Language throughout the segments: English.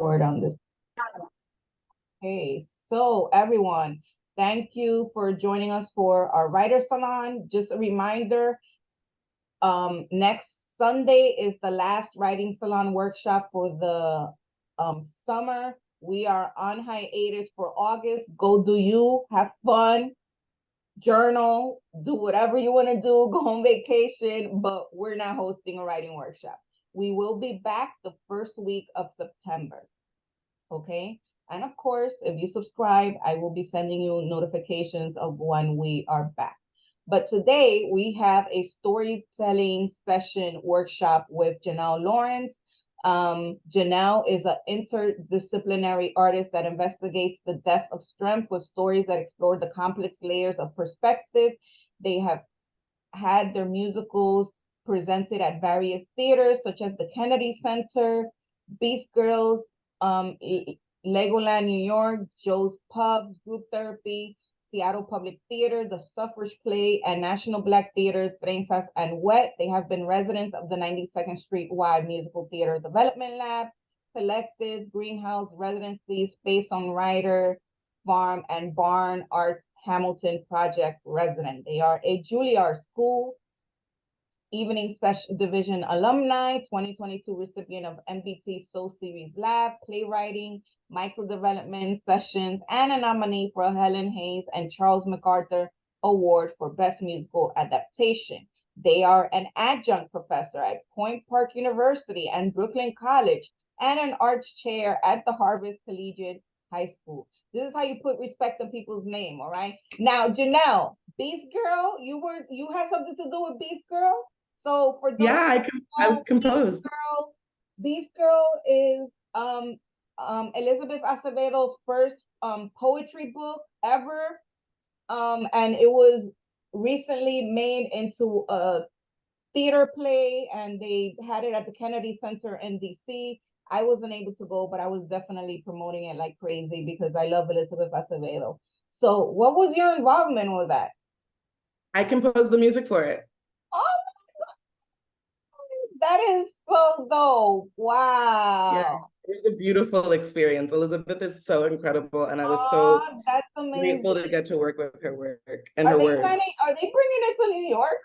forward on this. Okay, so everyone, thank you for joining us for our writer salon. Just a reminder, next Sunday is the last writing salon workshop for the summer. We are on hiatus for August. Go do you, have fun, journal, do whatever you want to do, go on vacation, but we're not hosting a writing workshop. We will be back the first week of September. Okay. And of course, if you subscribe, I will be sending you notifications of when we are back. But today we have a storytelling session workshop with Janelle Lawrence. Janelle is an interdisciplinary artist that investigates the depth of strength with stories that explore the complex layers of perspective. They have had their musicals presented at various theaters, such as the Kennedy Center, Beast Girls, Legoland, New York, Joe's Pubs, Group Therapy, Seattle Public Theater, the Suffrage Play, and National Black Theater, Trenzas and Wet. They have been residents of the 92nd Street Wide Musical Theater Development Lab, Collective, Greenhouse, Residency, Space on Writer, Farm, and Barn Arts Hamilton Project resident. They are a Juilliard School Evening Session Division alumni, 2022 recipient of MBT Soul Series Lab, Playwriting, Micro Development Sessions, and a nominee for Helen Hayes and Charles MacArthur Award for Best Musical Adaptation. They are an adjunct professor at Point Park University and Brooklyn College, and an arts chair at the Harvest Collegiate High School. This is how you put respect on people's name, all right? Now, Janelle, Beast Girl, you had something to do with Beast Girl? So for those I composed. Beast Girl is Elizabeth Acevedo's first poetry book ever. And it was recently made into a theater play, and they had it at the Kennedy Center in DC. I wasn't able to go, but I was definitely promoting it like crazy because I love Elizabeth Acevedo. So what was your involvement with that? I composed the music for it. Oh, that is so dope. Wow. Yeah, it was a beautiful experience. Elizabeth is so incredible, and I was so that's amazing. grateful to get to work with her work and her words. Are they bringing it to New York?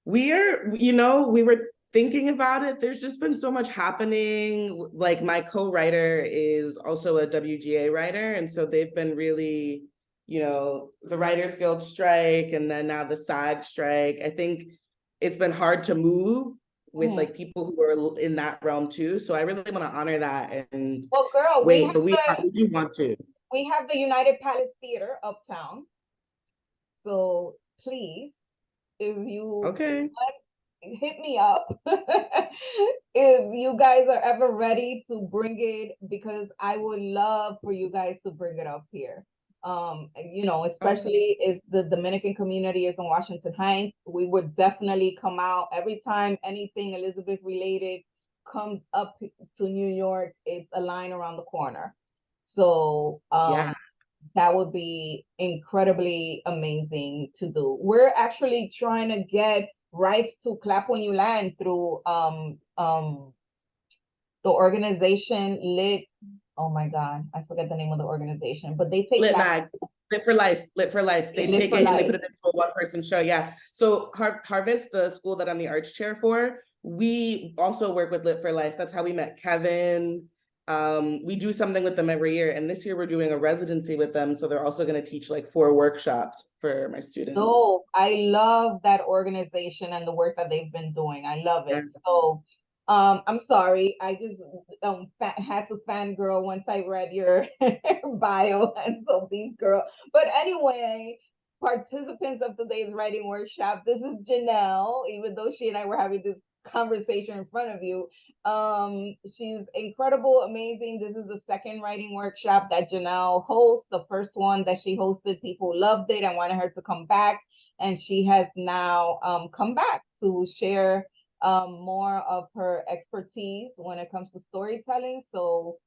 We were thinking about it. There's just been so much happening. Like, my co-writer is also a WGA writer, and so they've been really, the Writers Guild strike, and then now the SAG strike. I think it's been hard to move with like people who are in that realm too. So I really want to honor that and we do want to. We have the United Palace Theater uptown. So please, if you hit me up if you guys are ever ready to bring it, because I would love for you guys to bring it up here. Especially if the Dominican community is in Washington Heights, we would definitely come out every time anything Elizabeth related comes up to New York. It's a line around the corner. So that would be incredibly amazing to do. We're actually trying to get rights to Clap When You Land through the organization Lit. Oh my God, I forget the name of the organization, but they take Lit for Life. They take it and they put it into a one-person show. Yeah. So Harvest, the school that I'm the arts chair for, we also work with Lit for Life. That's how we met Kevin. We do something with them every year, and this year we're doing a residency with them. So they're also going to teach like 4 workshops for my students. Oh, I love that organization and the work that they've been doing. I love it. So I'm sorry, I just had to fangirl once I read your bio, and so Beast Girl. But anyway, participants of today's writing workshop, this is Janelle, even though she and I were having this conversation in front of you. She's incredible, amazing. This is the second writing workshop that Janelle hosts. The first one that she hosted, people loved it and wanted her to come back, and she has now come back to share more of her expertise when it comes to storytelling. So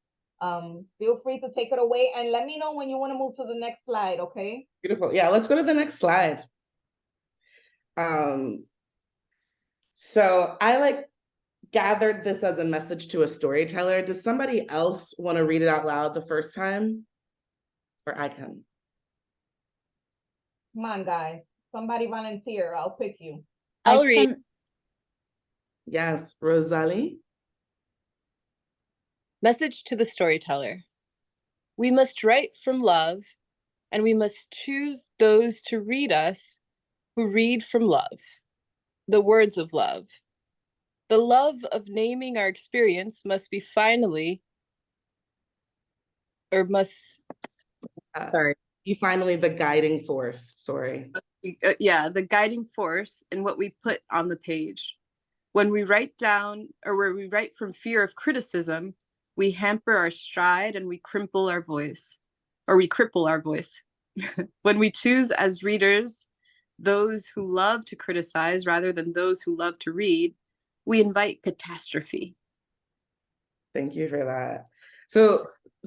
feel free to take it away and let me know when you want to move to the next slide. Okay, beautiful. Yeah, let's go to the next slide. So I gathered this as a message to a storyteller. Does somebody else want to read it out loud the first time? Or I can. Come on, guys. Somebody volunteer. I'll pick you. I'll read. Yes, Rosalie. Message to the storyteller. We must write from love, and we must choose those to read us who read from love. The words of love. The love of naming our experience must be sorry. Be finally the guiding force, sorry. Yeah, the guiding force in what we put on the page. When we write down, or where we write from fear of criticism, we hamper our stride and we cripple our voice. When we choose as readers those who love to criticize rather than those who love to read, we invite catastrophe. Thank you for that. So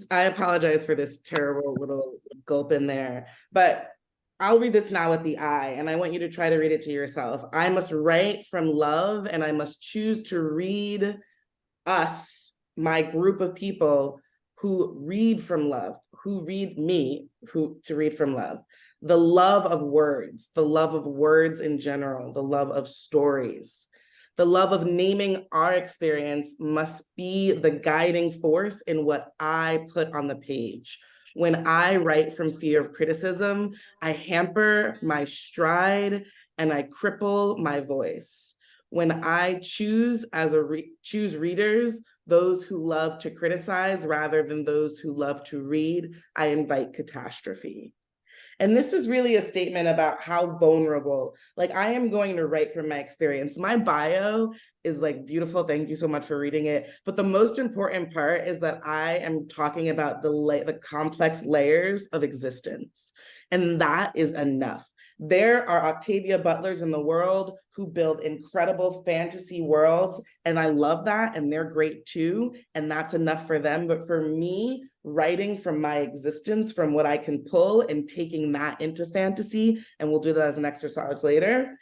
I apologize for this terrible little gulp in there, but I'll read this now with the I, and I want you to try to read it to yourself. I must write from love, and I must choose to read us, my group of people who read from love, who read me, to read from love. The love of words in general, the love of stories. The love of naming our experience must be the guiding force in what I put on the page. When I write from fear of criticism, I hamper my stride and I cripple my voice. When I choose choose readers, those who love to criticize rather than those who love to read, I invite catastrophe. And this is really a statement about how vulnerable, like I am going to write from my experience. My bio is like beautiful. Thank you so much for reading it. But the most important part is that I am talking about the complex layers of existence. And that is enough. There are Octavia Butlers in the world who build incredible fantasy worlds, and I love that, and they're great too, and that's enough for them. But for me, writing from my existence, from what I can pull and taking that into fantasy, and we'll do that as an exercise later,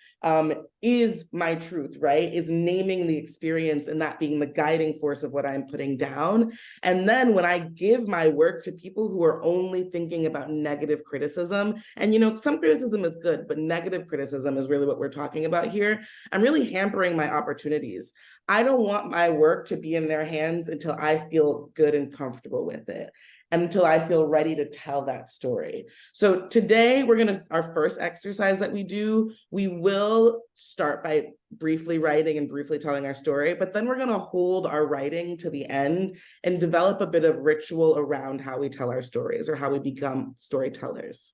is my truth, right? Is naming the experience and that being the guiding force of what I'm putting down. And then when I give my work to people who are only thinking about negative criticism, and some criticism is good, but negative criticism is really what we're talking about here, I'm really hampering my opportunities. I don't want my work to be in their hands until I feel good and comfortable with it, until I feel ready to tell that story. So today our first exercise that we will start by briefly writing and briefly telling our story, but then we're gonna hold our writing to the end and develop a bit of ritual around how we tell our stories or how we become storytellers.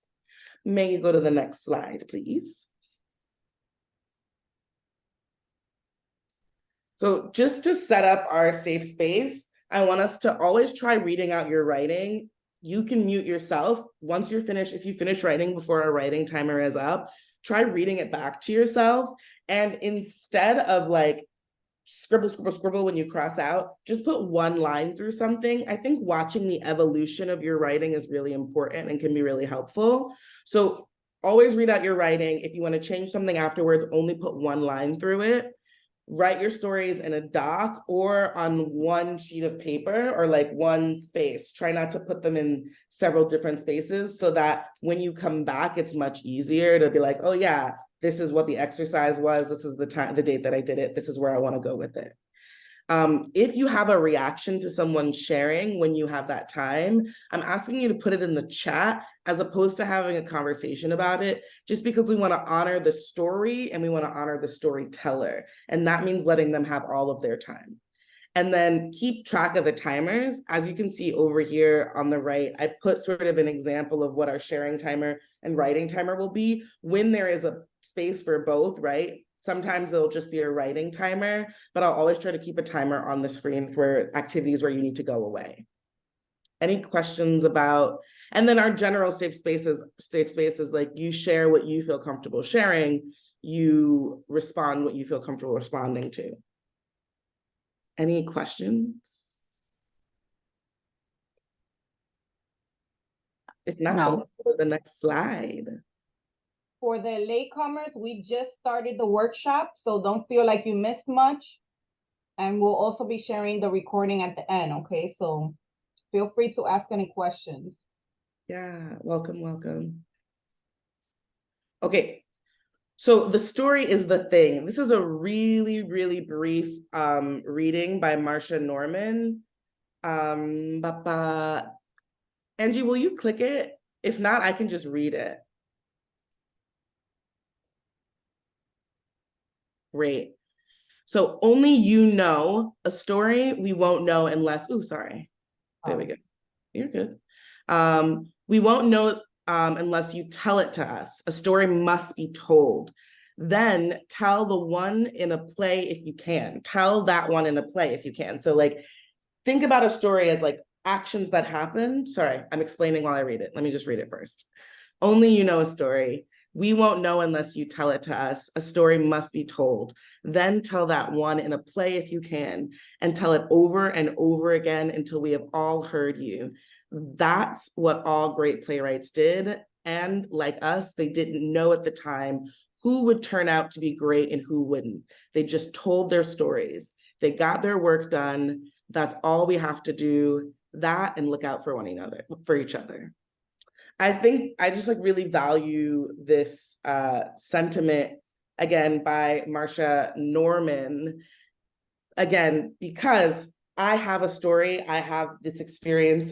May you go to the next slide, please. So just to set up our safe space, I want us to always try reading out your writing. You can mute yourself. Once you're finished, if you finish writing before our writing timer is up, try reading it back to yourself. And instead of like scribble when you cross out, just put one line through something. I think watching the evolution of your writing is really important and can be really helpful. So always read out your writing. If you want to change something afterwards, only put one line through it. Write your stories in a doc or on one sheet of paper or like one space. Try not to put them in several different spaces so that when you come back, it's much easier to be like, oh yeah, this is what the exercise was. This is the date that I did it. This is where I want to go with it. If you have a reaction to someone sharing when you have that time, I'm asking you to put it in the chat as opposed to having a conversation about it, just because we want to honor the story and we want to honor the storyteller. And that means letting them have all of their time. And then keep track of the timers. As you can see over here on the right, I put sort of an example of what our sharing timer and writing timer will be when there is a space for both, right? Sometimes it'll just be a writing timer, but I'll always try to keep a timer on the screen for activities where you need to go away. Any questions about, and then our general safe spaces like you share what you feel comfortable sharing, you respond what you feel comfortable responding to. Any questions? If not, No. let's go to the next slide. For the latecomers, we just started the workshop, so don't feel like you missed much. And we'll also be sharing the recording at the end, okay? So feel free to ask any questions. Yeah, welcome, welcome. Okay, so the story is the thing. This is a really, really brief reading by Marcia Norman. Angie, will you click it? If not, I can just read it. Great. So only you know a story we won't know unless, oh, sorry. There we go. You're good. We won't know unless you tell it to us. A story must be told. Then tell the one in a play if you can. Tell that one in a play if you can. So like, think about a story as like actions that happen. Sorry, I'm explaining while I read it. Let me just read it first. Only you know a story. We won't know unless you tell it to us. A story must be told. Then tell that one in a play if you can, and tell it over and over again until we have all heard you. That's what all great playwrights did. And like us, they didn't know at the time who would turn out to be great and who wouldn't. They just told their stories. They got their work done. That's all we have to do. That and look out for one another, for each other. I think I just like really value this sentiment again by Marcia Norman, again, because I have a story, I have this experience,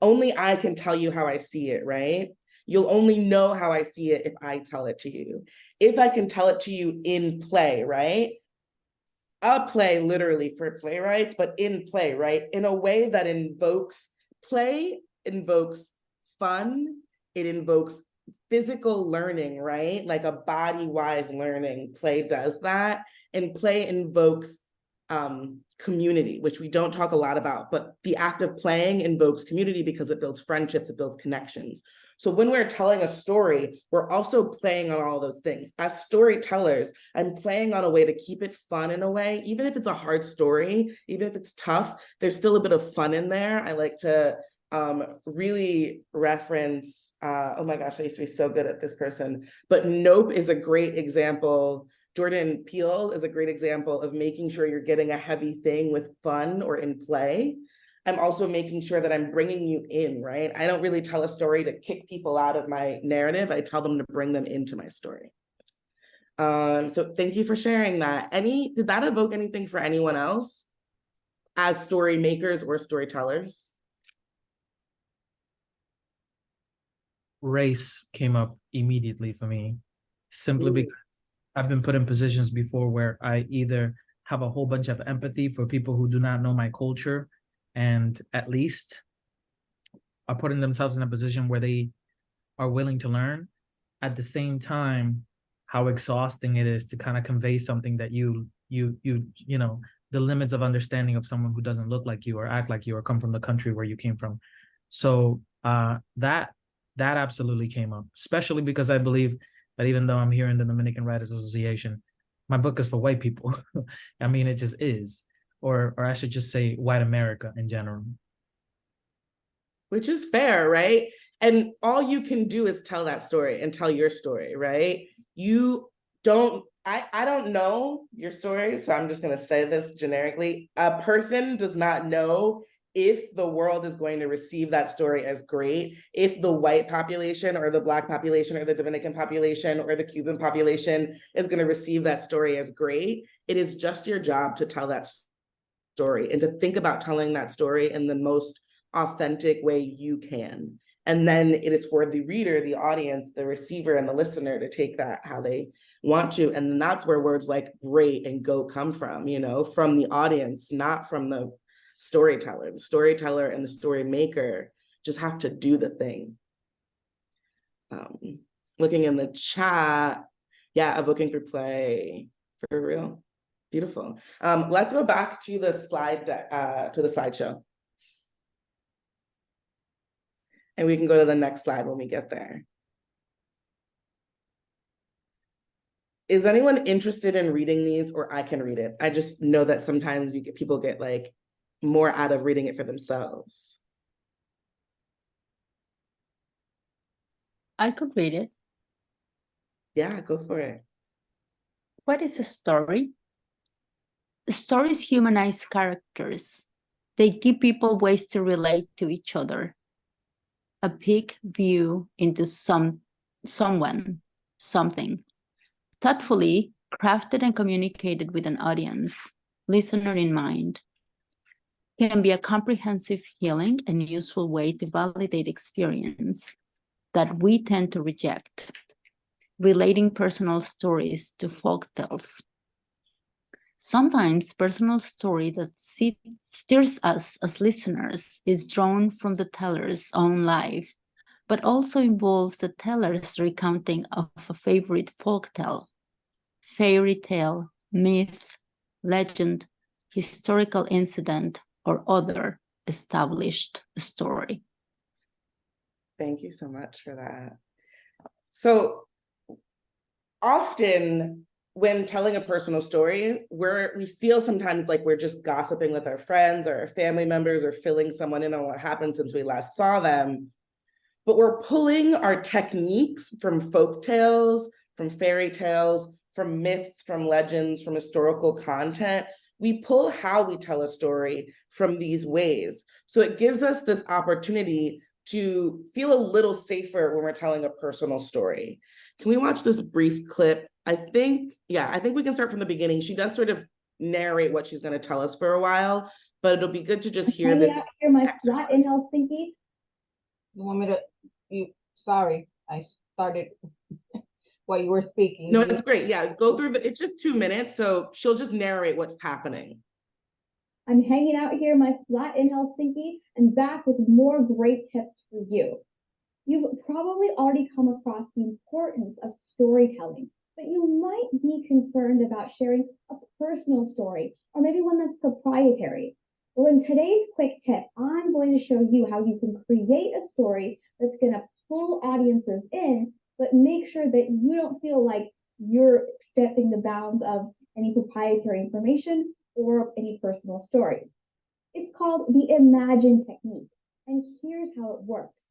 only I can tell you how I see it, right? You'll only know how I see it if I tell it to you. If I can tell it to you in play, right? A play literally for playwrights, but in play, right? In a way that invokes play, invokes fun, it invokes physical learning, right? Like a body-wise learning. Play does that. And play invokes community, which we don't talk a lot about, but the act of playing invokes community because it builds friendships, it builds connections. So when we're telling a story, we're also playing on all those things. As storytellers, I'm playing on a way to keep it fun in a way, even if it's a hard story, even if it's tough, there's still a bit of fun in there. I like to really reference, oh my gosh, I used to be so good at this person, but Nope is a great example. Jordan Peele is a great example of making sure you're getting a heavy thing with fun or in play. I'm also making sure that I'm bringing you in, right? I don't really tell a story to kick people out of my narrative. I tell them to bring them into my story. So thank you for sharing that. Did that evoke anything for anyone else as story makers or storytellers? Race came up immediately for me, simply because I've been put in positions before where I either have a whole bunch of empathy for people who do not know my culture and at least are putting themselves in a position where they are willing to learn. At the same time, how exhausting it is to kind of convey something that you know, the limits of understanding of someone who doesn't look like you or act like you or come from the country where you came from. So that absolutely came up, especially because I believe that even though I'm here in the Dominican Writers Association, my book is for white people. I mean, it just is, or I should just say white America in general. Which is fair, right? And all you can do is tell that story and tell your story, right? I don't know your story, so I'm just going to say this generically. A person does not know if the world is going to receive that story as great, if the white population or the Black population or the Dominican population or the Cuban population is going to receive that story as great. It is just your job to tell that story and to think about telling that story in the most authentic way you can. And then it is for the reader, the audience, the receiver, and the listener to take that how they want to. And then that's where words like great and go come from, you know, from the audience, not from the storyteller. The storyteller and the story maker just have to do the thing. Looking in the chat, yeah, a booking for play, for real. Beautiful. Let's go back to the slideshow. And we can go to the next slide when we get there. Is anyone interested in reading these, or I can read it? I just know that sometimes people get like more out of reading it for themselves. I could read it. Yeah, go for it. What is a story? Stories humanize characters. They give people ways to relate to each other. A peek view into someone, something. Thoughtfully crafted and communicated with an audience, listener in mind, can be a comprehensive, healing, and useful way to validate experience that we tend to reject, relating personal stories to folk tales. Sometimes personal story that steers us as listeners is drawn from the teller's own life, but also involves the teller's recounting of a favorite folk tale, fairy tale, myth, legend, historical incident, or other established story. Thank you so much for that. So often when telling a personal story, we feel sometimes like we're just gossiping with our friends or our family members or filling someone in on what happened since we last saw them. But we're pulling our techniques from folk tales, from fairy tales, from myths, from legends, from historical content. We pull how we tell a story from these ways. So it gives us this opportunity to feel a little safer when we're telling a personal story. Can we watch this brief clip? I think we can start from the beginning. She does sort of narrate what she's going to tell us for a while, but it'll be good to just hear this. Here, my flat in Helsinki. You want me to, sorry, I started while you were speaking. No, it's great. Yeah, go through, it's just 2 minutes, so she'll just narrate what's happening. I'm hanging out here in my flat in Helsinki and back with more great tips for you. You've probably already come across the importance of storytelling, but you might be concerned about sharing a personal story or maybe one that's proprietary. Well, in today's quick tip, I'm going to show you how you can create a story that's going to pull audiences in, but make sure that you don't feel like you're stepping the bounds of any proprietary information or any personal stories. It's called the Imagine technique, and here's how it works.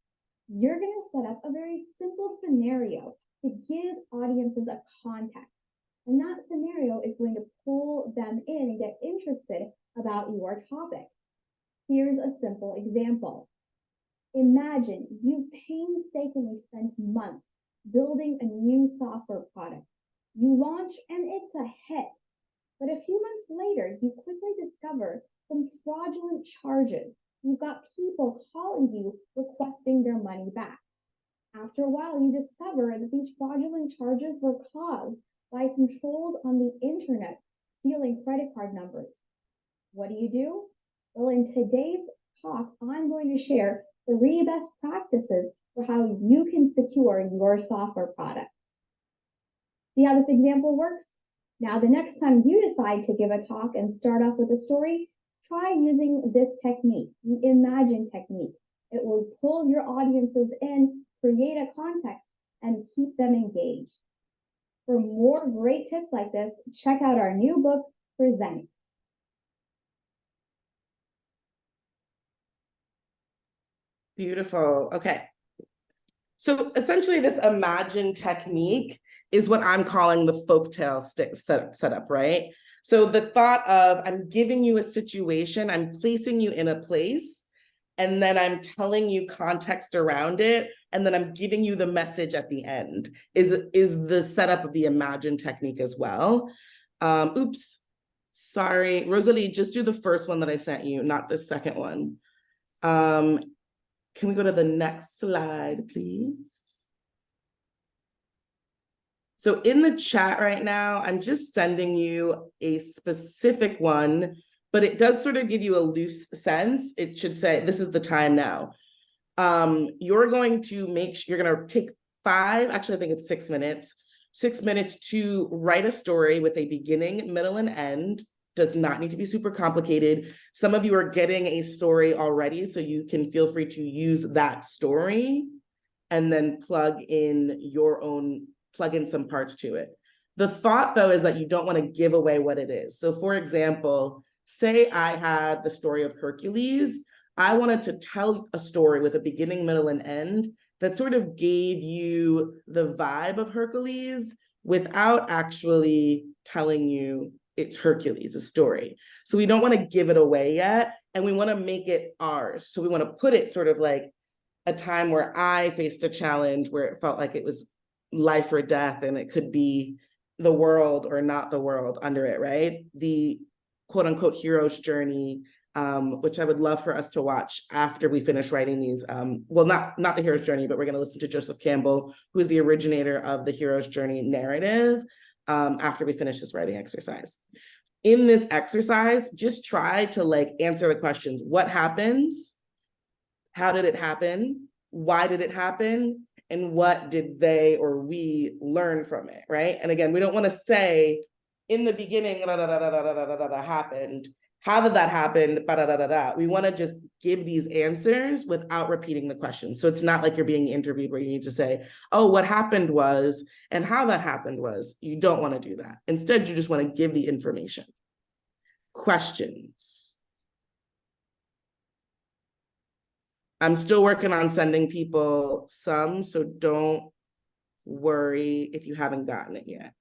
You're going to set up a very simple scenario to give audiences a context, and that scenario is going to pull them in and get interested about your topic. Here's a simple example. Imagine you've painstakingly spent months building a new software product. You launch and it's a hit. But a few months later, you quickly discover some fraudulent charges. You've got people calling you requesting their money back. After a while, you discover that these fraudulent charges were caused by some trolls on the internet stealing credit card numbers. What do? Well, in today's talk, I'm going to share 3 best practices for how you can secure your software product. See how this example works? Now, the next time you decide to give a talk and start off with a story, try using this technique, the Imagine technique. It will pull your audiences in, create a context, and keep them engaged. For more great tips like this, check out our new book, Present. Beautiful. Okay. So essentially this Imagine technique is what I'm calling the folktale setup, right? So the thought of I'm giving you a situation, I'm placing you in a place, and then I'm telling you context around it, and then I'm giving you the message at the end is the setup of the Imagine technique as well. Oops, sorry, Rosalie, just do the first one that I sent you, not the second one. Can we go to the next slide, please? So in the chat right now, I'm just sending you a specific one, but it does sort of give you a loose sense. It should say, this is the time now. You're going to you're going to take 5, actually, I think it's 6 minutes, 6 minutes to write a story with a beginning, middle, and end. Does not need to be super complicated. Some of you are getting a story already, so you can feel free to use that story and then plug in some parts to it. The thought, though, is that you don't want to give away what it is. So for example, say I had the story of Hercules. I wanted to tell a story with a beginning, middle, and end that sort of gave you the vibe of Hercules without actually telling you it's Hercules, a story. So we don't want to give it away yet, and we want to make it ours. So we want to put it sort of like a time where I faced a challenge where it felt like it was life or death, and it could be the world or not the world under it, right? The quote unquote hero's journey, which I would love for us to watch after we finish writing these. Well, not the hero's journey, but we're going to listen to Joseph Campbell, who is the originator of the hero's journey narrative, after we finish this writing exercise. In this exercise, just try to like answer the questions. What happens? How did it happen? Why did it happen? And what did they or we learn from it, right? And again, we don't want to say in the beginning, happened. How did that happen? We want to just give these answers without repeating the question. So it's not like you're being interviewed where you need to say, oh, what happened was, and how that happened was. You don't want to do that. Instead, you just want to give the information. Questions. I'm still working on sending people some, so don't worry if you haven't gotten it yet.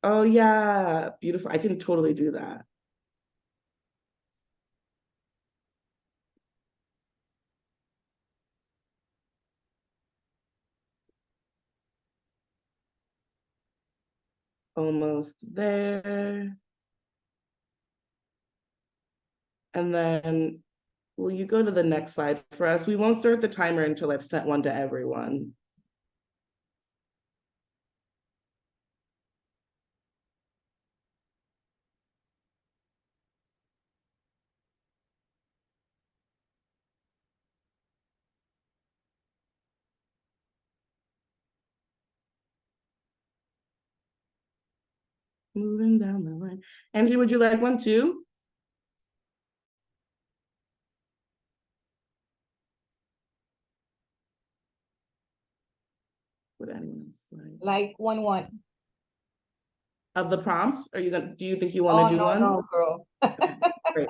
Oh yeah, beautiful. I can totally do that. Almost there. And then will you go to the next slide for us? We won't start the timer until I've sent one to everyone. Moving down the line. Angie, would you like one too? Would anyone else like? Like one. Of the prompts? Are you gonna, do you think you Oh, want to do no, one? no, girl. Great.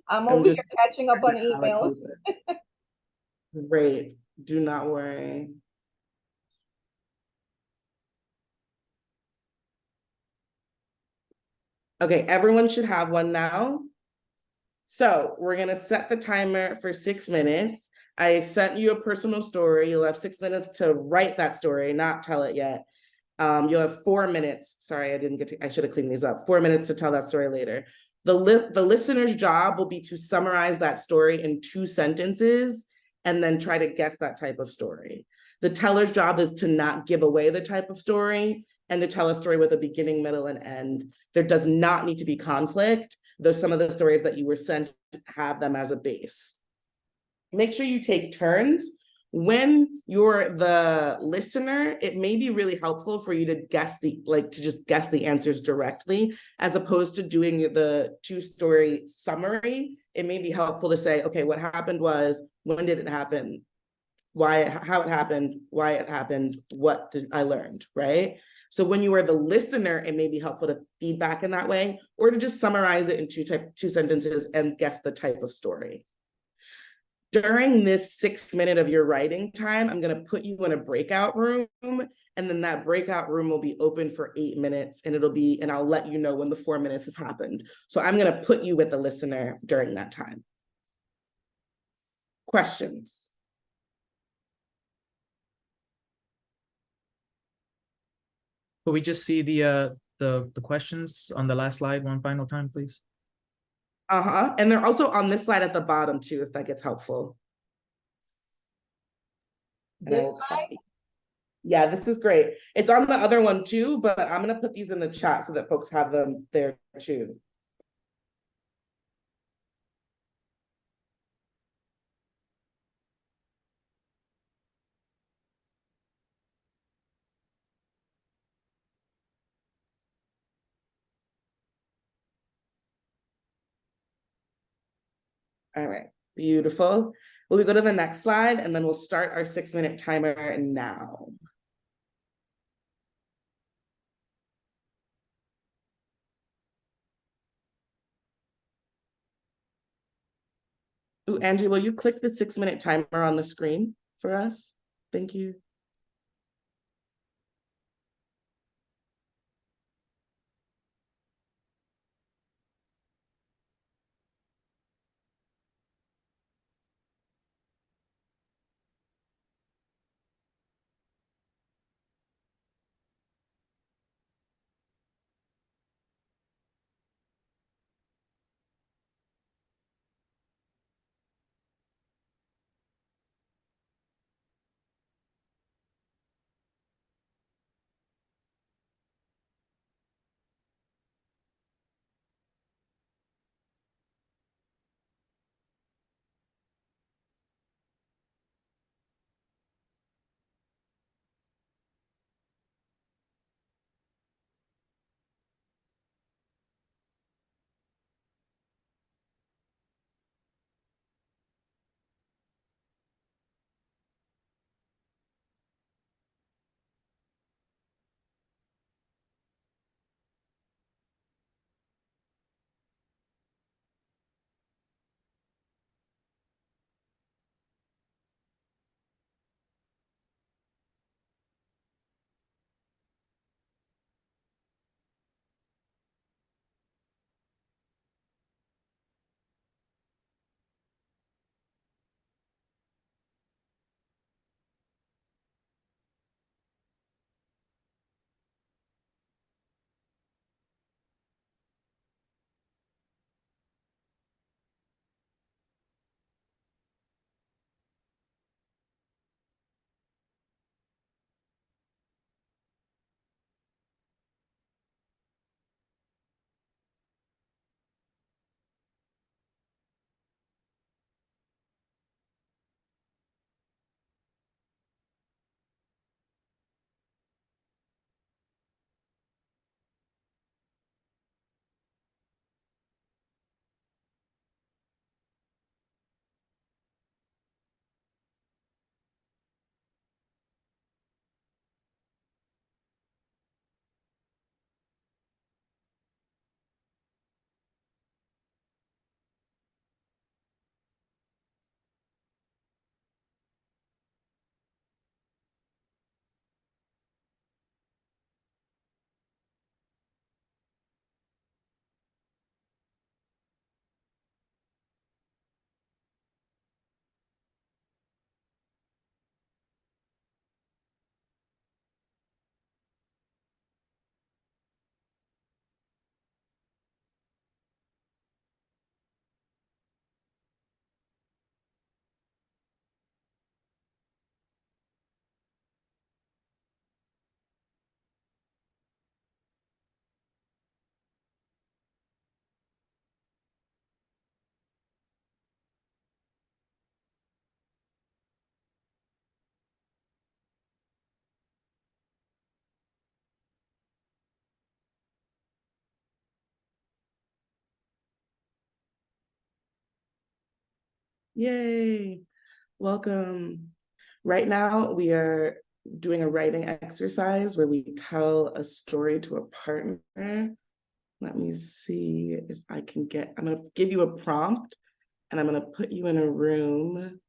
I'm I'm over just here catching up on emails. Great, do not worry. Okay, everyone should have one now. So we're gonna set the timer for 6 minutes. I sent you a personal story. You'll have 6 minutes to write that story, not tell it yet. You'll have 4 minutes. Sorry, I should have cleaned these up. 4 minutes to tell that story later. The listener's job will be to summarize that story in 2 sentences and then try to guess that type of story. The teller's job is to not give away the type of story and to tell a story with a beginning, middle, and end. There does not need to be conflict, though some of the stories that you were sent have them as a base. Make sure you take turns. When you're the listener, it may be really helpful for you to guess just guess the answers directly, as opposed to doing the 2-story summary. It may be helpful to say, okay, what happened was, when did it happen? How it happened, why it happened, what did I learned, right? So when you are the listener, it may be helpful to feedback in that way, or to just summarize it in 2 sentences and guess the type of story. During this 6 minute of your writing time, I'm going to put you in a breakout room, and then that breakout room will be open for 8 minutes, and I'll let you know when the 4 minutes has happened. So I'm going to put you with the listener during that time. Questions? Could we just see the questions on the last slide one final time, please? And they're also on this slide at the bottom too, if that gets helpful. This slide? Yeah, this is great. It's on the other one too, but I'm gonna put these in the chat so that folks have them there too. All right, beautiful. Will we go to the next slide, and then we'll start our 6 minute timer now. Ooh, Angie, will you click the 6 minute timer on the screen for us? Thank you. Yay. Welcome. Right now, we are doing a writing exercise where we tell a story to a partner. Let me see if I can I'm going to give you a prompt and I'm going to put you in a room.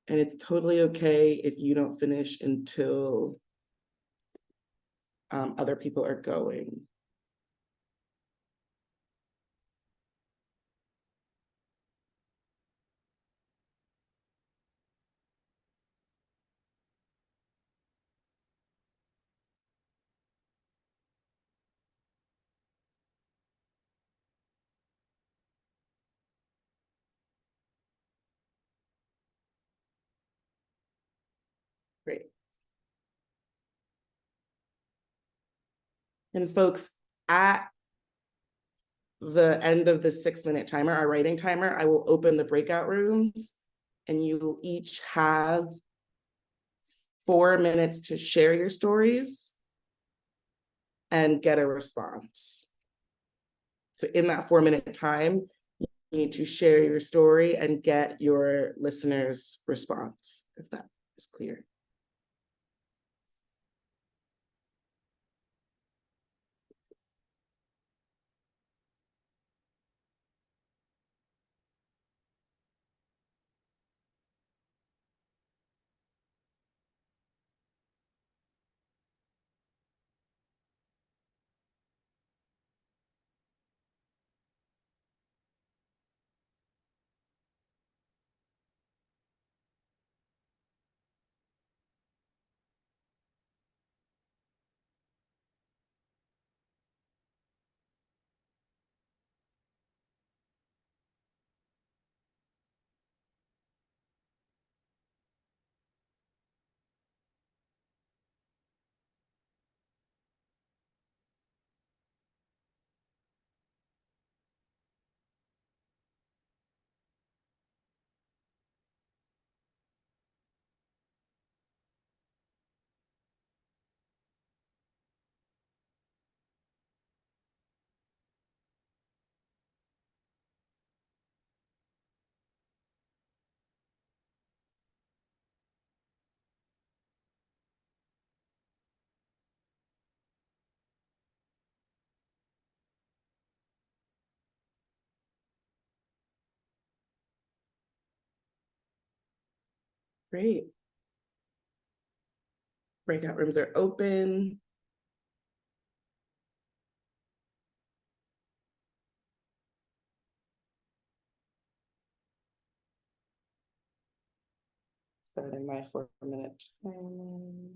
And it's totally okay if you don't finish until other people are going. Great. And folks, at the end of the 6-minute timer, our writing timer, I will open the breakout rooms and you will each have 4 minutes to share your stories and get a response. So in that 4-minute time, you need to share your story and get your listener's response, if that is clear. Great. Breakout rooms are open. Starting my 4-minute timer.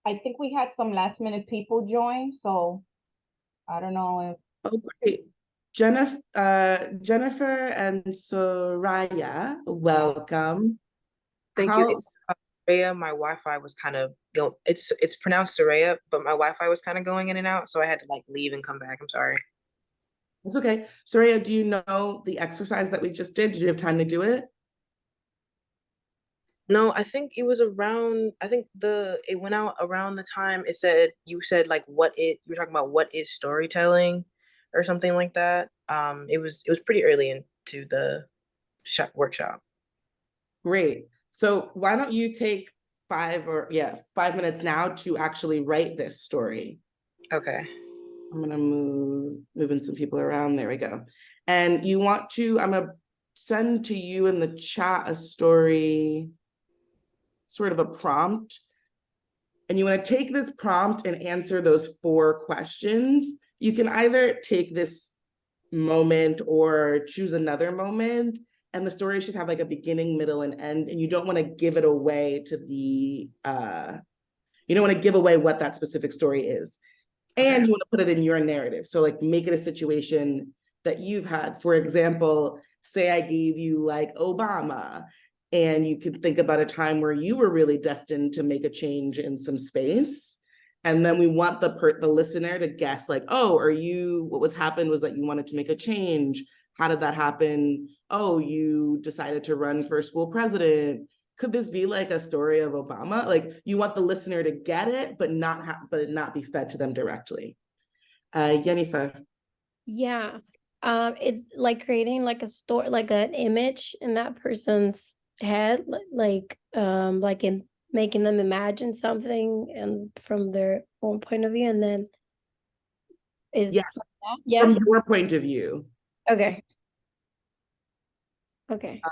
I think we had some last minute people join, so I don't know if Oh, great. Jennifer and Soraya, welcome. Thank you. It's Soraya. My Wi-Fi was kind of going. It's pronounced Soraya, but my Wi-Fi was kind of going in and out, so I had to like leave and come back. I'm sorry. It's okay. Soraya, do you know the exercise that we just did? Did you have time to do it? No, I think it was around. I think it went out around the time you said like you were talking about what is storytelling, or something like that. It was pretty early into the workshop. Great. So why don't you take 5 minutes now to actually write this story? Okay. I'm gonna moving some people around. There we go. And I'm gonna send to you in the chat a story, sort of a prompt. And you want to take this prompt and answer those 4 questions. You can either take this moment or choose another moment, and the story should have like a beginning, middle, and end. And you don't want to give it away you don't want to give away what that specific story is. And you want to put it in your narrative. So like make it a situation that you've had. For example, say I gave you like Obama, and you can think about a time where you were really destined to make a change in some space. And then we want the listener to guess like, oh, what happened was that you wanted to make a change. How did that happen? Oh, you decided to run for school president. Could this be like a story of Obama? Like you want the listener to get it, but it not be fed to them directly. Jennifer. Yeah, It's like creating like a story, like an image in that person's head, like in making them imagine something and from their own point of view, and then is Yeah. like that? Yeah. From your point of view. Okay. Okay.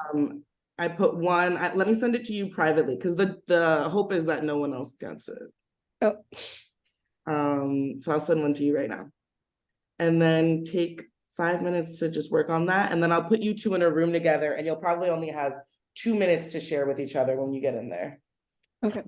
I put one, let me send it to you privately because the hope is that no one else gets it. Oh. So I'll send one to you right now. And then take 5 minutes to just work on that. And then I'll put you two in a room together and you'll probably only have 2 minutes to share with each other when you get in there. Okay.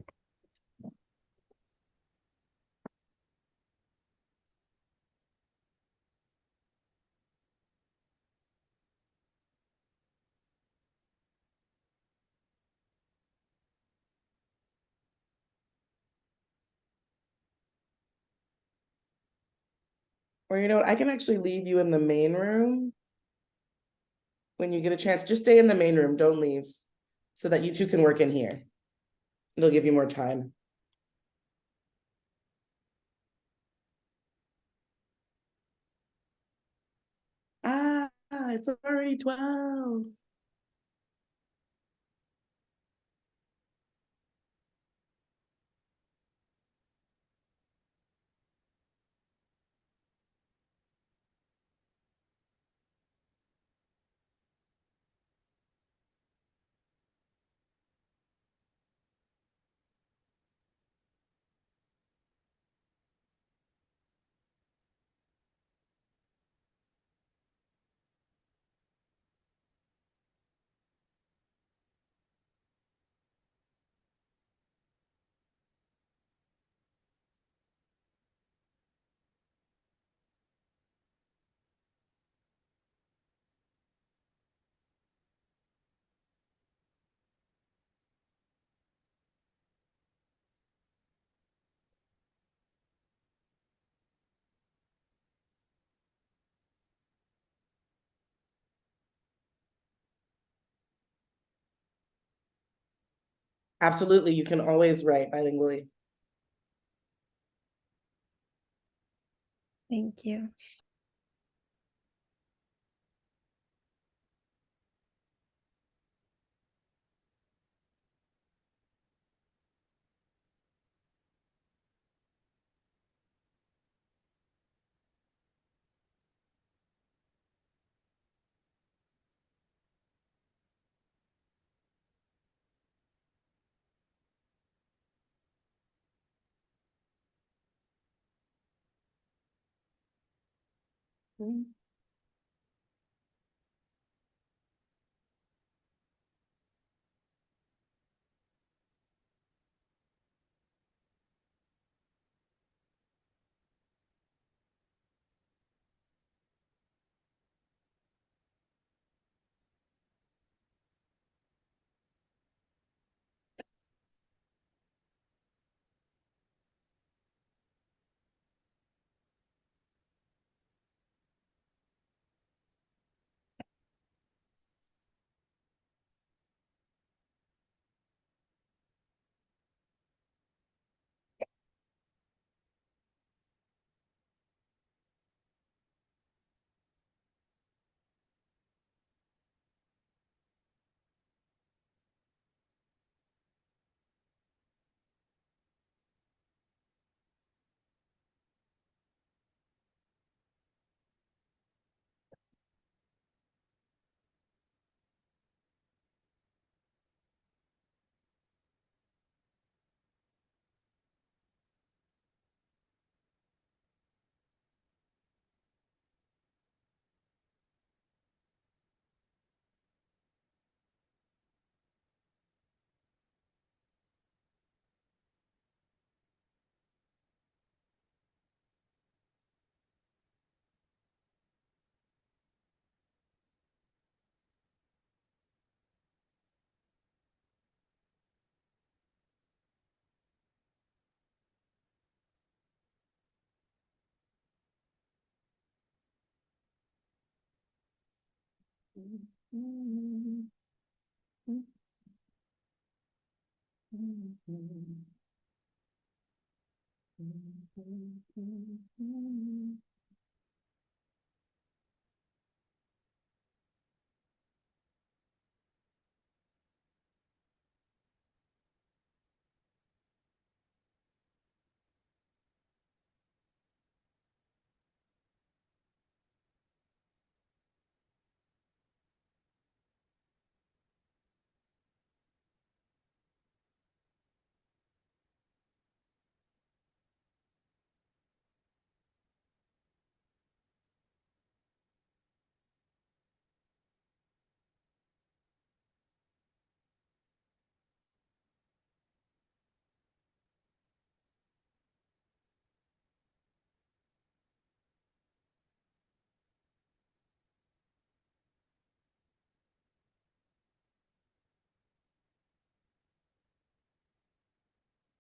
Or you know what, I can actually leave you in the main room. When you get a chance, just stay in the main room, don't leave, so that you two can work in here. It'll give you more time. It's already 12. Absolutely, you can always write bilingually. Thank you.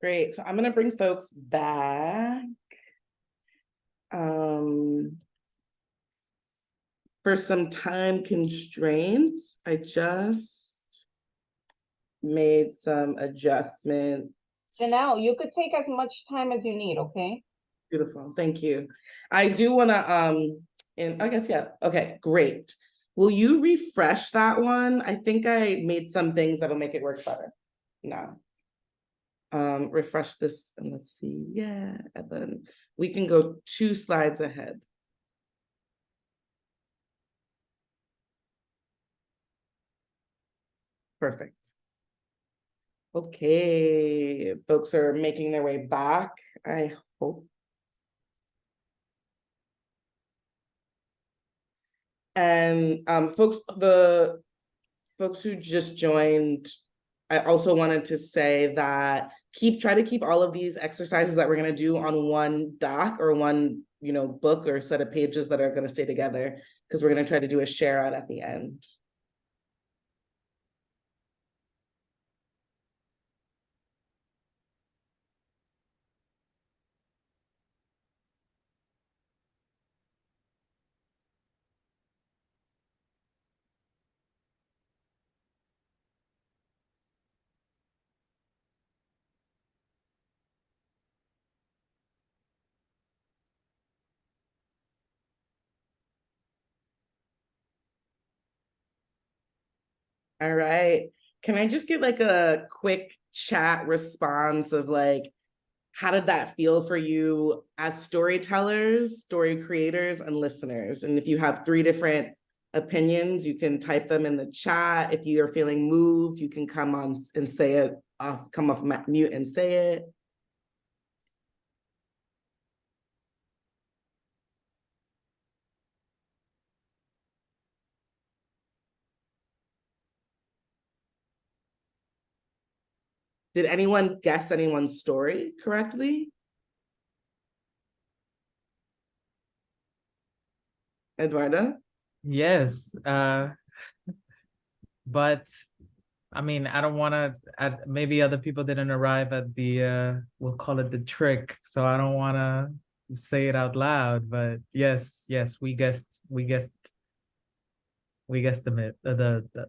Great. So I'm gonna bring folks back. For some time constraints, I just made some adjustments. Janelle, you could take as much time as you need, okay? Beautiful, thank you. I do wanna, and I guess, yeah, okay, great. Will you refresh that one? I think I made some things that'll make it work better now. Refresh this and let's see, yeah, and then we can go 2 slides ahead. Perfect. Okay, folks are making their way back, I hope. And the folks who just joined, I also wanted to say that try to keep all of these exercises that we're gonna do on one doc or one, book or set of pages that are gonna stay together, because we're gonna try to do a share out at the end. All right. Can I just get like a quick chat response of like, how did that feel for you as storytellers, story creators, and listeners? And if you have 3 different opinions, you can type them in the chat. If you are feeling moved, you can come on and say it, come off mute and say it. Did anyone guess anyone's story correctly? Eduardo? Yes, but I mean, I don't want to. Maybe other people didn't arrive at the. We'll call it the trick. So I don't want to say it out loud. But yes, we guessed the myth,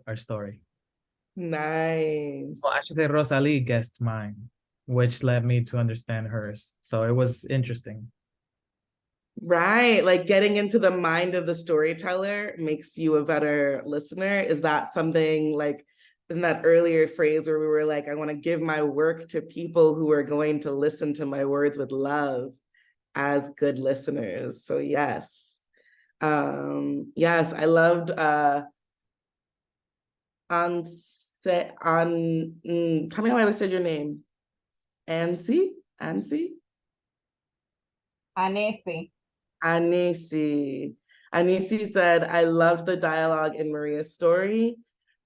our story. Nice. Well, I should say Rosalie guessed mine, which led me to understand hers. So it was interesting. Right, like getting into the mind of the storyteller makes you a better listener. Is that something like in that earlier phrase where we were like, I want to give my work to people who are going to listen to my words with love as good listeners? So yes. Yes, I loved tell me how I said your name. Ansi? Anesi. Anisi said, I loved the dialogue in Maria's story,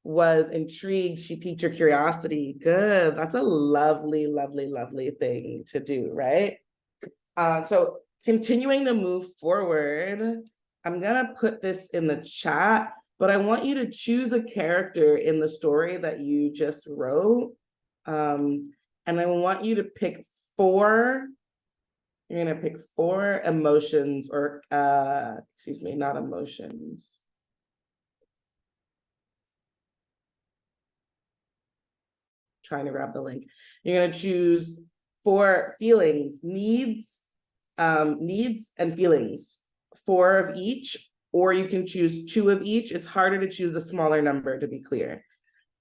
was intrigued, she piqued your curiosity. Good, that's a lovely, lovely, lovely thing to do, right? So continuing to move forward, I'm gonna put this in the chat, but I want you to choose a character in the story that you just wrote. And I want you to pick 4. You're gonna pick 4 emotions or, excuse me, not emotions. Trying to grab the link. You're gonna choose 4 feelings, needs and feelings, 4 of each, or you can choose 2 of each. It's harder to choose a smaller number, to be clear.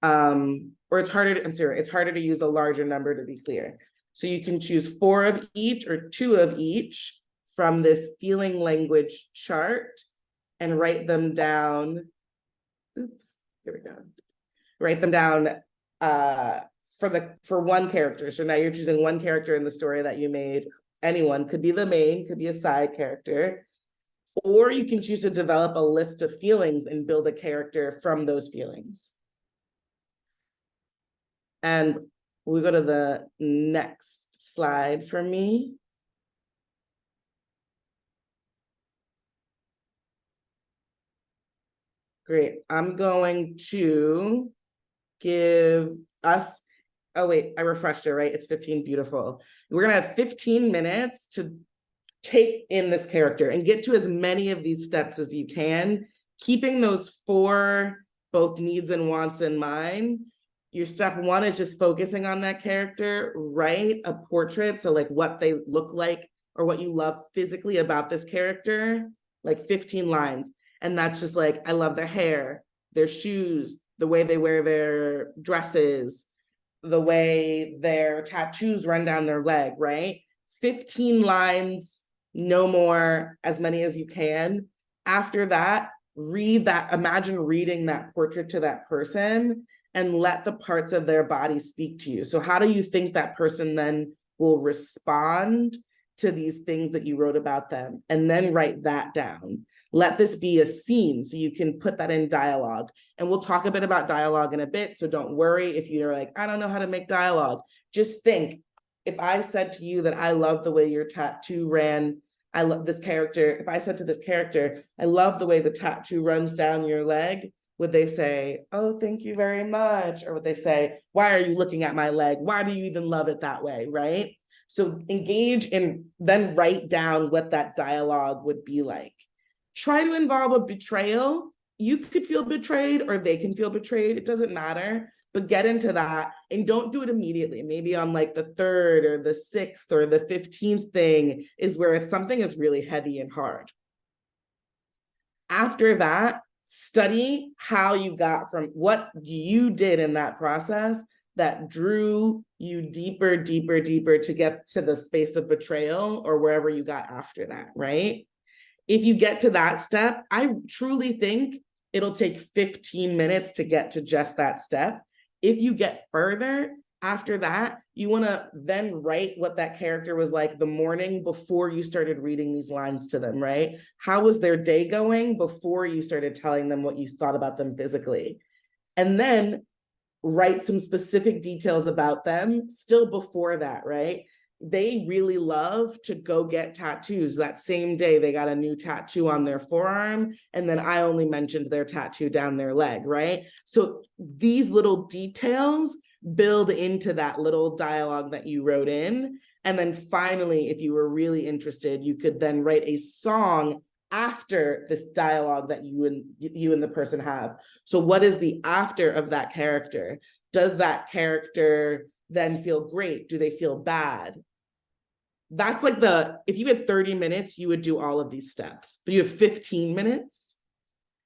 Or it's harder to use a larger number, to be clear. So you can choose 4 of each or 2 of each from this feeling language chart and write them down. Oops, here we go. Write them down for one character. So now you're choosing one character in the story that you made. Anyone, could be the main, could be a side character. Or you can choose to develop a list of feelings and build a character from those feelings. And we go to the next slide for me. Great. I'm going to give us oh wait, I refreshed it, right? It's 15, beautiful. We're gonna have 15 minutes to take in this character and get to as many of these steps as you can, keeping those 4 both needs and wants in mind. Your step 1 is just focusing on that character, write a portrait, so like what they look like or what you love physically about this character, like 15 lines. And that's just like, I love their hair, their shoes, the way they wear their dresses, the way their tattoos run down their leg, right? 15 lines, no more, as many as you can. After that, read that, imagine reading that portrait to that person and let the parts of their body speak to you. So how do you think that person then will respond to these things that you wrote about them? And then write that down. Let this be a scene so you can put that in dialogue. And we'll talk a bit about dialogue in a bit. So don't worry if you're like, I don't know how to make dialogue. Just think, if I said to you that I love the way your tattoo ran, I love this character. If I said to this character, I love the way the tattoo runs down your leg, would they say, oh, thank you very much? Or would they say, why are you looking at my leg? Why do you even love it that way, right? So engage and then write down what that dialogue would be like. Try to involve a betrayal. You could feel betrayed or they can feel betrayed. It doesn't matter, but get into that and don't do it immediately. Maybe on like the 3rd or the 6th or the 15th thing is where something is really heavy and hard. After that, study how you got from what you did in that process that drew you deeper, deeper, deeper to get to the space of betrayal or wherever you got after that, right? If you get to that step, I truly think it'll take 15 minutes to get to just that step. If you get further after that, you want to then write what that character was like the morning before you started reading these lines to them, right? How was their day going before you started telling them what you thought about them physically? And then write some specific details about them still before that, right? They really love to go get tattoos. That same day, they got a new tattoo on their forearm, and then I only mentioned their tattoo down their leg, right? So these little details build into that little dialogue that you wrote in. And then finally, if you were really interested, you could then write a song after this dialogue that you and the person have. So what is the after of that character? Does that character then feel great? Do they feel bad? That's like if you had 30 minutes, you would do all of these steps, but you have 15 minutes.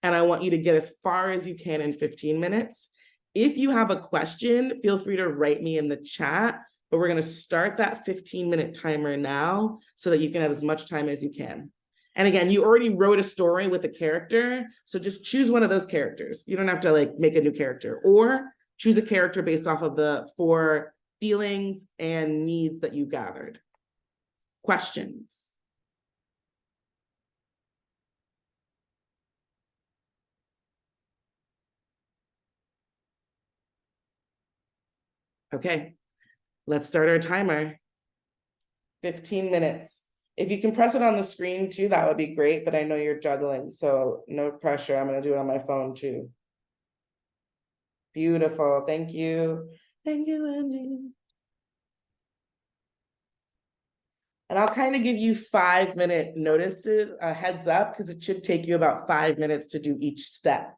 And I want you to get as far as you can in 15 minutes. If you have a question, feel free to write me in the chat, but we're gonna start that 15-minute timer now so that you can have as much time as you can. And again, you already wrote a story with a character, so just choose one of those characters. You don't have to like make a new character, or choose a character based off of the 4 feelings and needs that you gathered. Questions? Okay, let's start our timer. 15 minutes. If you can press it on the screen too, that would be great, but I know you're juggling, so no pressure. I'm gonna do it on my phone too. Beautiful, thank you. Thank you, Angie. And I'll kind of give you 5-minute notices, a heads up, because it should take you about 5 minutes to do each step.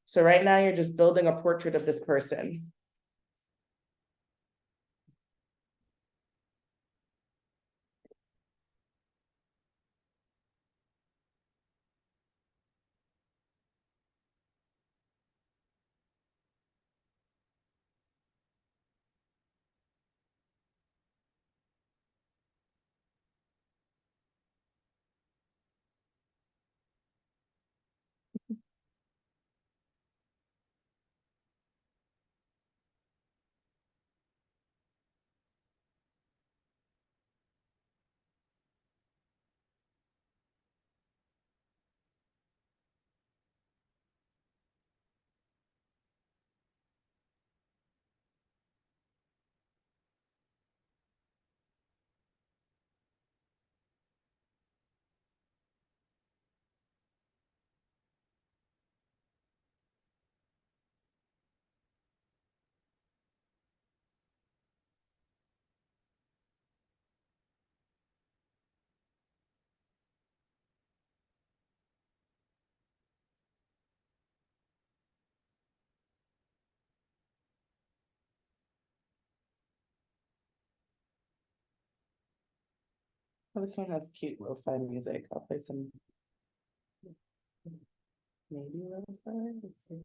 So right now you're just building a portrait of this person. Oh, this one has cute lo-fi music. I'll play some. Maybe lo-fi. Let's see.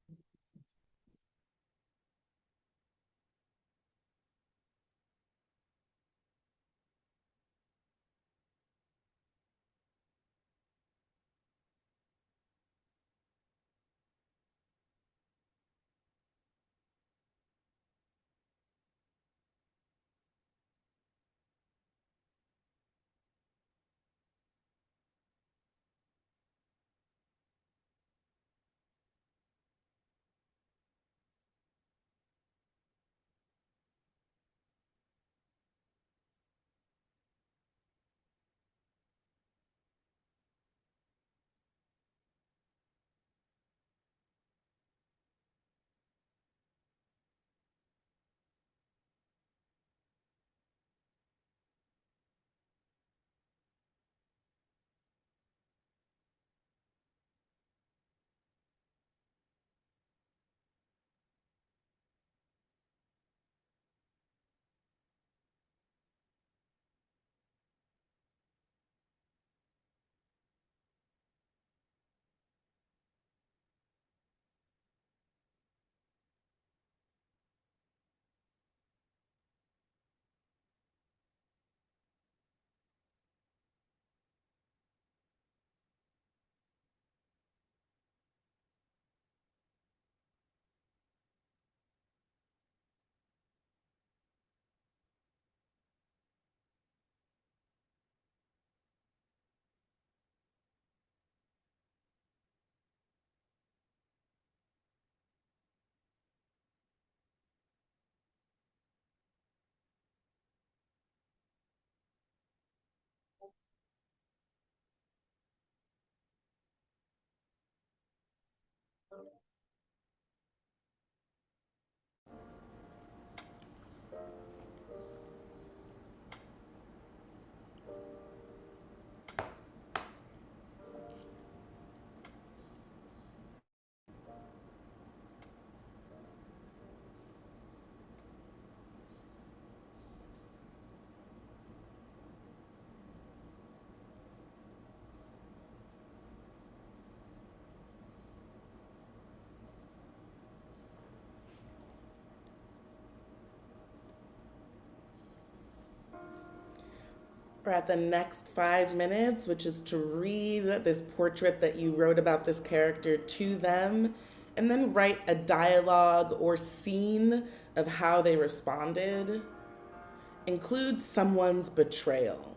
We're at the next 5 minutes, which is to read this portrait that you wrote about this character to them, and then write a dialogue or scene of how they responded. Include someone's betrayal.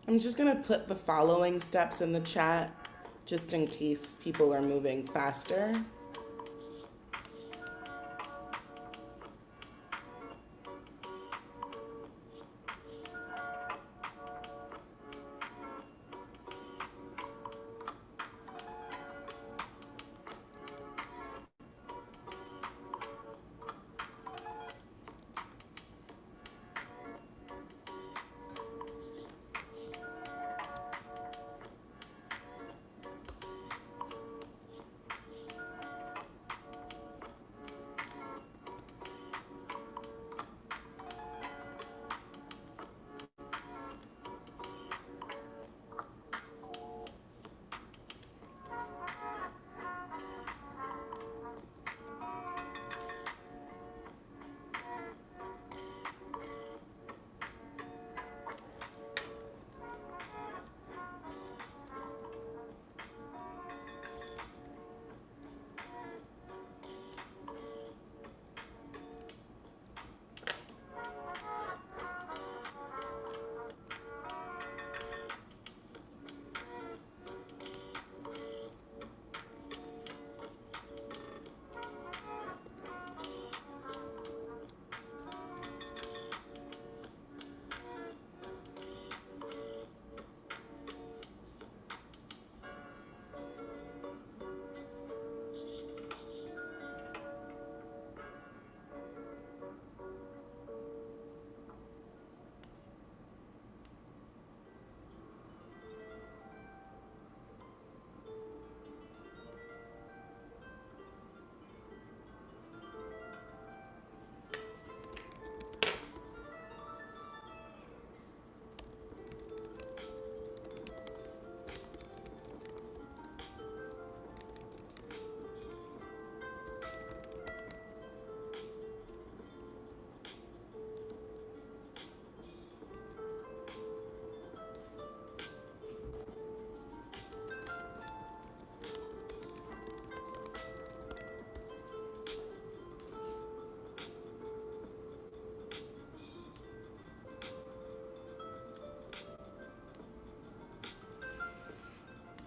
I'm just gonna put the following steps in the chat, just in case people are moving faster.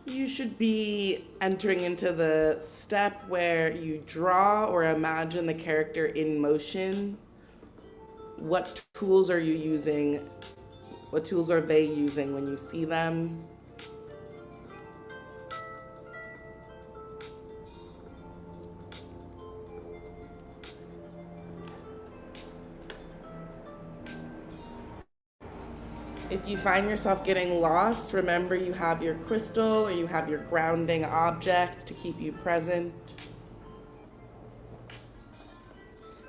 You should be entering into the step where you draw or imagine the character in motion. What tools are you using? What tools are they using when you see them? If you find yourself getting lost, remember you have your crystal or you have your grounding object to keep you present.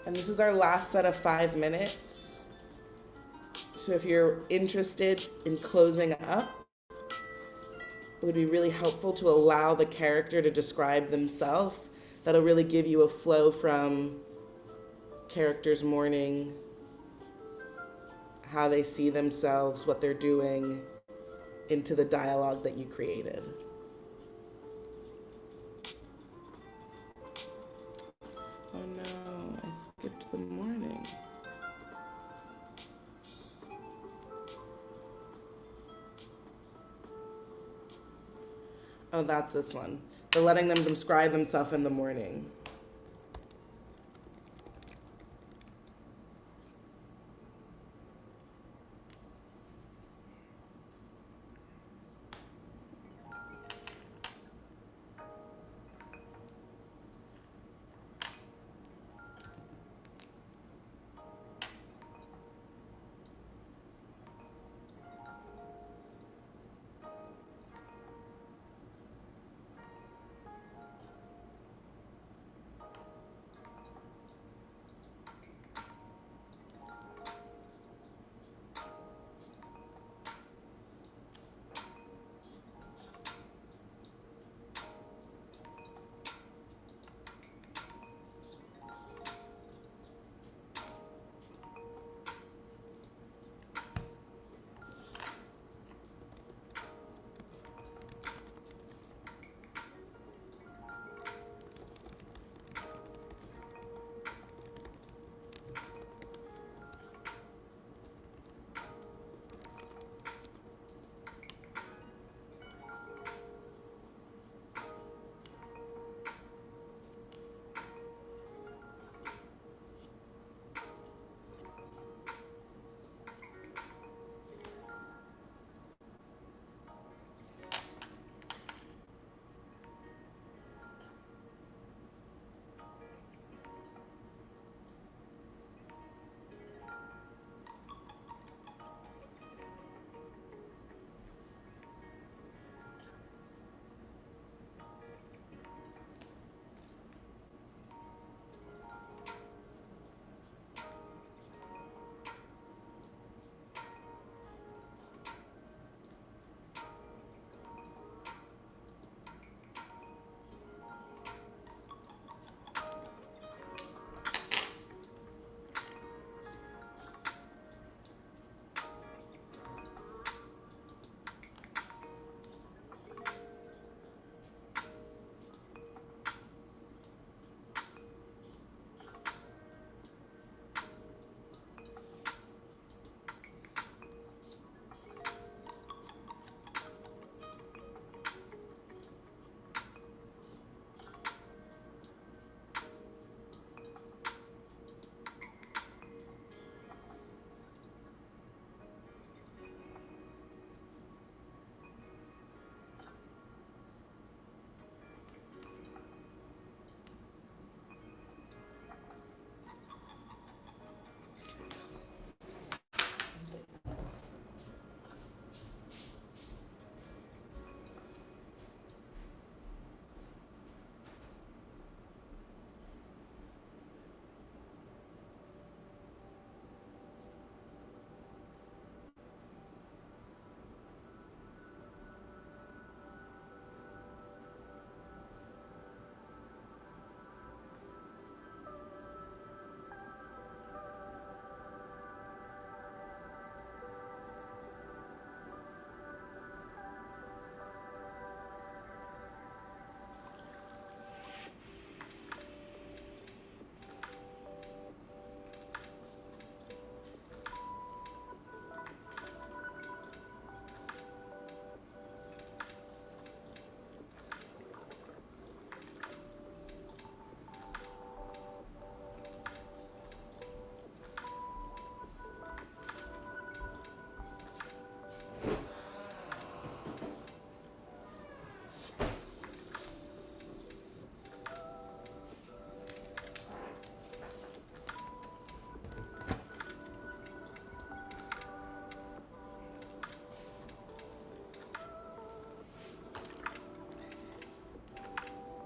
And this is our last set of 5 minutes. So if you're interested in closing up, it would be really helpful to allow the character to describe themselves. That'll really give you a flow from character's morning, how they see themselves, what they're doing, into the dialogue that you created. Oh no, I skipped the morning. Oh, that's this one. The letting them describe themselves in the morning.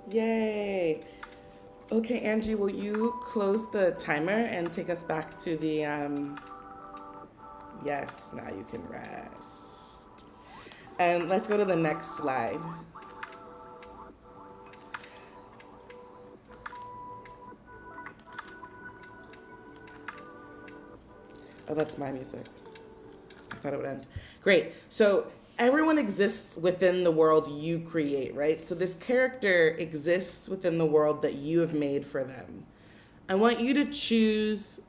Yay. Okay, Angie, will you close the timer and take us back to the, yes, now you can rest. And let's go to the next slide. Oh, that's my music. I thought it would end. Great. So everyone exists within the world you create, right? So this character exists within the world that you have made for them. I want you to choose,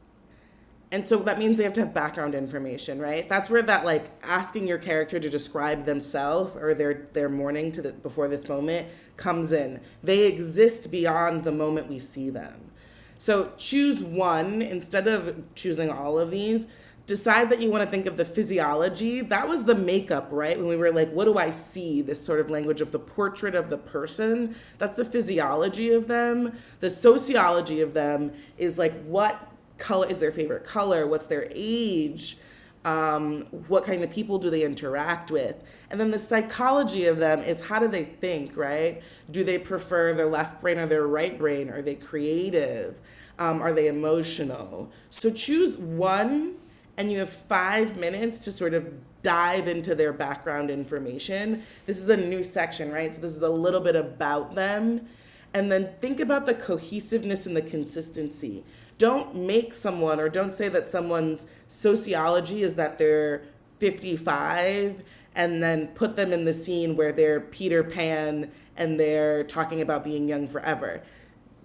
and so that means they have to have background information, right? That's where that like asking your character to describe themselves or their morning to before this moment comes in. They exist beyond the moment we see them. So choose one instead of choosing all of these. Decide that you want to think of the physiology. That was the makeup, right? When we were like, what do I see? This sort of language of the portrait of the person. That's the physiology of them. The sociology of them is like, what color is their favorite color? What's their age? What kind of people do they interact with? And then the psychology of them is how do they think, right? Do they prefer their left brain or their right brain? Are they creative? Are they emotional? So choose one, and you have 5 minutes to sort of dive into their background information. This is a new section, right? So this is a little bit about them. And then think about the cohesiveness and the consistency. Don't make someone, or don't say that someone's sociology is that they're 55 and then put them in the scene where they're Peter Pan and they're talking about being young forever.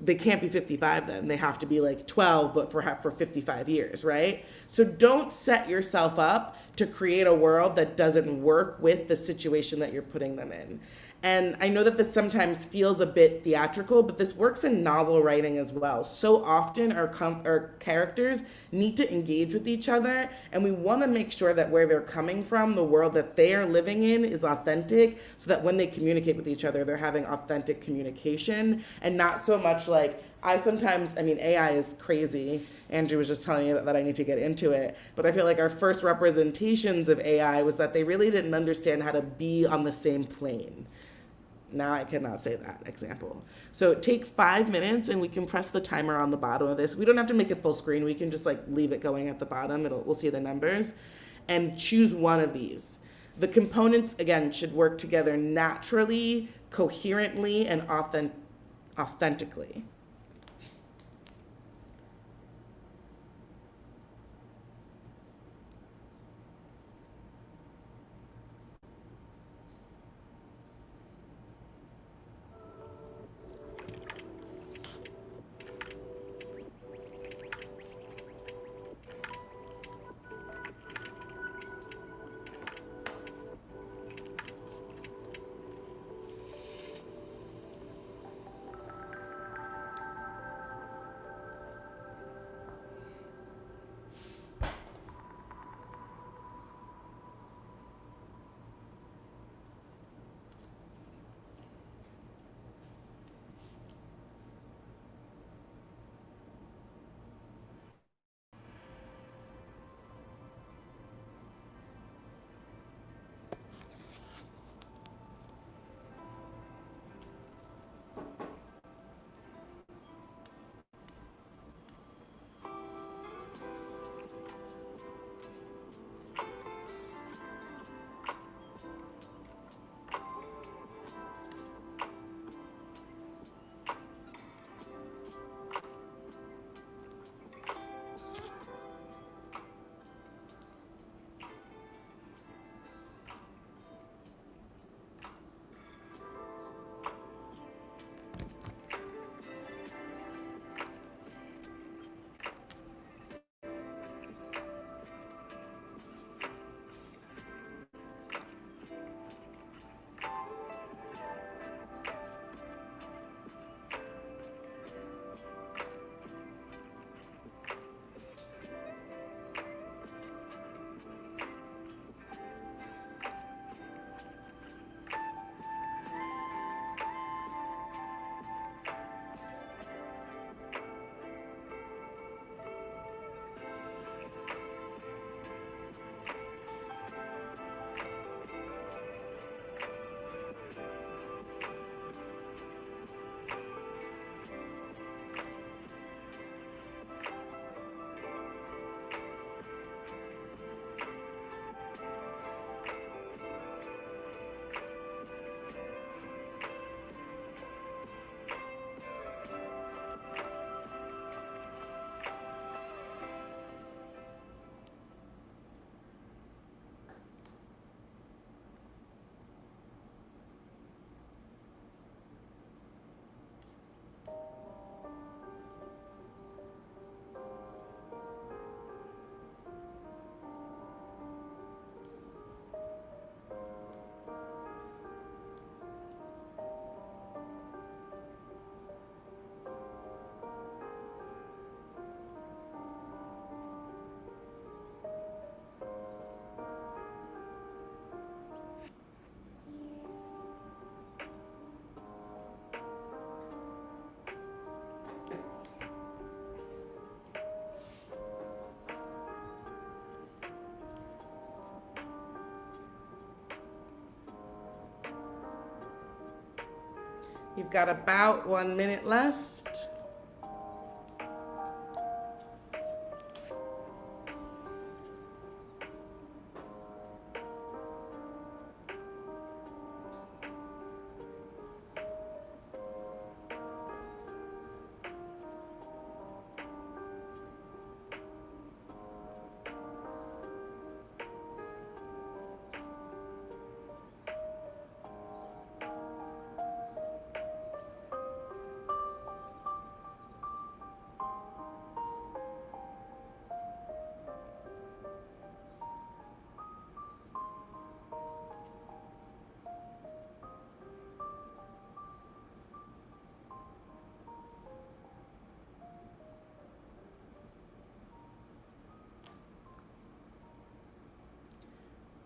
They can't be 55 then. They have to be like 12, but for 55 years, right? So don't set yourself up to create a world that doesn't work with the situation that you're putting them in. And I know that this sometimes feels a bit theatrical, but this works in novel writing as well. So often our characters need to engage with each other, and we want to make sure that where they're coming from, the world that they are living in, is authentic, so that when they communicate with each other, they're having authentic communication, and not so much like, I mean, AI is crazy. Andrew was just telling me that I need to get into it. But I feel like our first representations of AI was that they really didn't understand how to be on the same plane. Now I cannot say that example. So take 5 minutes and we can press the timer on the bottom of this. We don't have to make it full screen. We can just like leave it going at the bottom. We'll see the numbers. And choose one of these. The components, again, should work together naturally, coherently, and authentically. You've got about 1 minute left.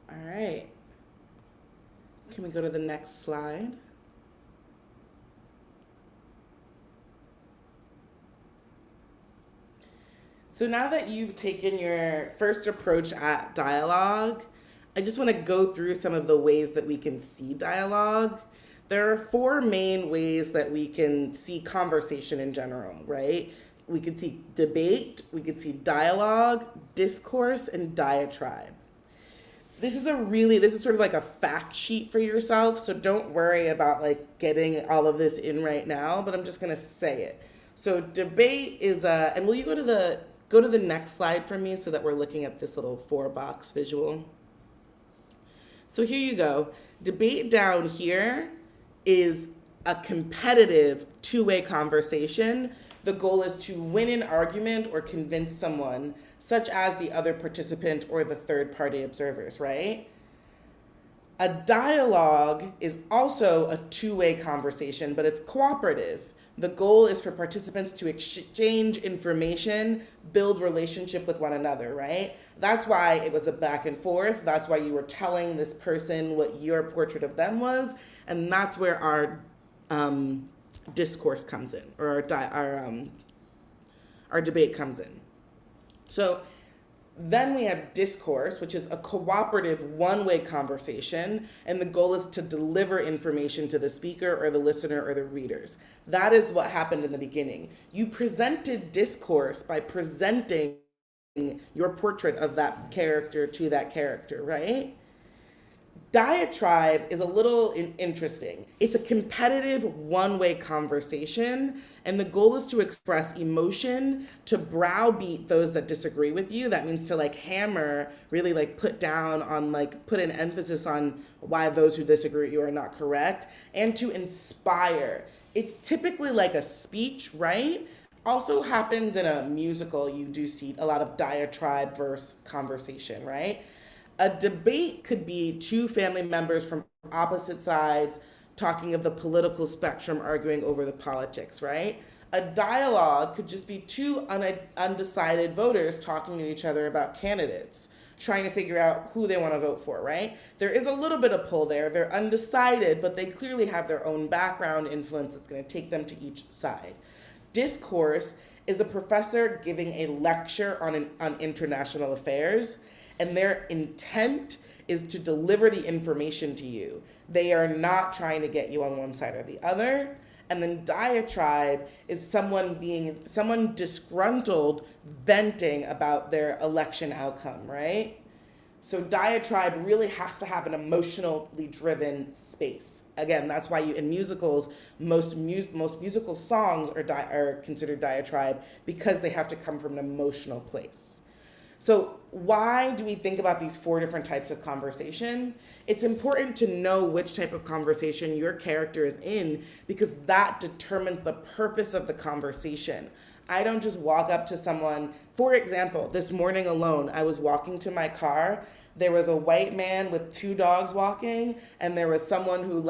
All right. Can we go to the next slide? So now that you've taken your first approach at dialogue, I just want to go through some of the ways that we can see dialogue. There are 4 main ways that we can see conversation in general, right? We could see debate, we could see dialogue, discourse, and diatribe. This is sort of like a fact sheet for yourself, so don't worry about like getting all of this in right now, but I'm just gonna say it. So debate is and will you go to the next slide for me so that we're looking at this little 4-box visual? So here you go. Debate down here is a competitive 2-way conversation. The goal is to win an argument or convince someone, such as the other participant or the third-party observers, right? A dialogue is also a 2-way conversation, but it's cooperative. The goal is for participants to exchange information, build relationship with one another, right? That's why it was a back and forth. That's why you were telling this person what your portrait of them was, and that's where our discourse comes in, or our debate comes in. So then we have discourse, which is a cooperative 1-way conversation, and the goal is to deliver information to the speaker or the listener or the readers. That is what happened in the beginning. You presented discourse by presenting your portrait of that character to that character, right? Diatribe is a little interesting. It's a competitive 1-way conversation, and the goal is to express emotion, to browbeat those that disagree with you. That means to like hammer, really like put an emphasis on why those who disagree with you are not correct, and to inspire. It's typically like a speech, right? Also happens in a musical. You do see a lot of diatribe versus conversation, right? A debate could be 2 family members from opposite sides talking of the political spectrum, arguing over the politics, right? A dialogue could just be 2 undecided voters talking to each other about candidates, trying to figure out who they want to vote for, right? There is a little bit of pull there. They're undecided, but they clearly have their own background influence that's going to take them to each side. Discourse is a professor giving a lecture on international affairs, and their intent is to deliver the information to you. They are not trying to get you on one side or the other. And then diatribe is someone disgruntled venting about their election outcome, right? So diatribe really has to have an emotionally driven space. Again, that's why in musicals, most musical songs are considered diatribe, because they have to come from an emotional place. So why do we think about these 4 different types of conversation? It's important to know which type of conversation your character is in, because that determines the purpose of the conversation. I don't just walk up to someone. For example, this morning alone, I was walking to my car. There was a white man with 2 dogs walking, and there was someone who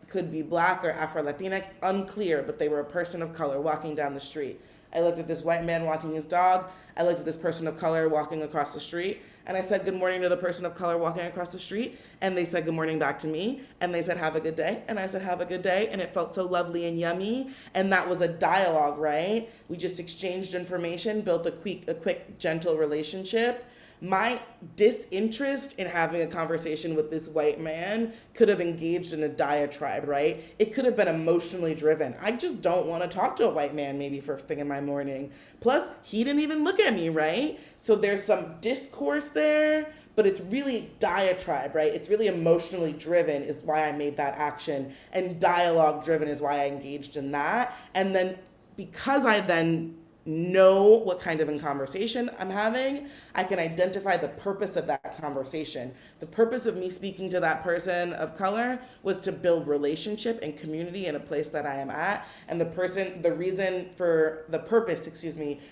could be Black or Afro-Latinx, unclear, but they were a person of color walking down the street. I looked at this white man walking his dog. I looked at this person of color walking across the street, and I said good morning to the person of color walking across the street, and they said good morning back to me, and they said have a good day, and I said have a good day, and it felt so lovely and yummy, and that was a dialogue, right? We just exchanged information, built a quick, gentle relationship. my disinterest in having a conversation with this white man could have engaged in a diatribe, right? It could have been emotionally driven. I just don't want to talk to a white man maybe first thing in my morning. Plus, he didn't even look at me, right? So there's some discourse there, but it's really diatribe, right? It's really emotionally driven is why I made that action, and dialogue driven is why I engaged in that. And then because I then know what kind of a conversation I'm having, I can identify the purpose of that conversation. The purpose of me speaking to that person of color was to build relationship and community in a place that I am at. And the purpose,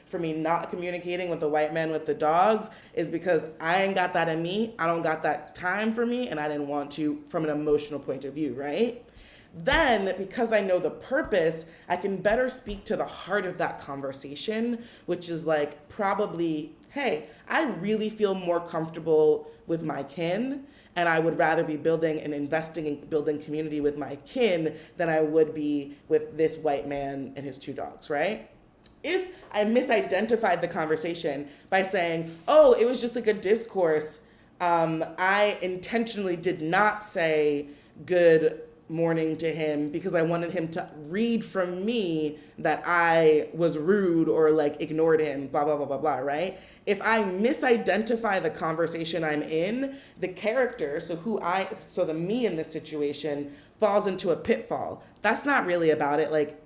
for me not communicating with the white man with the dogs is because I ain't got that in me. I don't got that time for me, and I didn't want to from an emotional point of view, right? Then, because I know the purpose, I can better speak to the heart of that conversation, which is like probably, hey, I really feel more comfortable with my kin, and I would rather be building and investing in building community with my kin than I would be with this white man and his two dogs, right? If I misidentified the conversation by saying, oh, it was just like a discourse, I intentionally did not say good morning to him because I wanted him to read from me that I was rude or like ignored him, blah, blah, blah, blah, blah, right? If I misidentify the conversation I'm in, the character, so the me in this situation falls into a pitfall. That's not really about it. Like,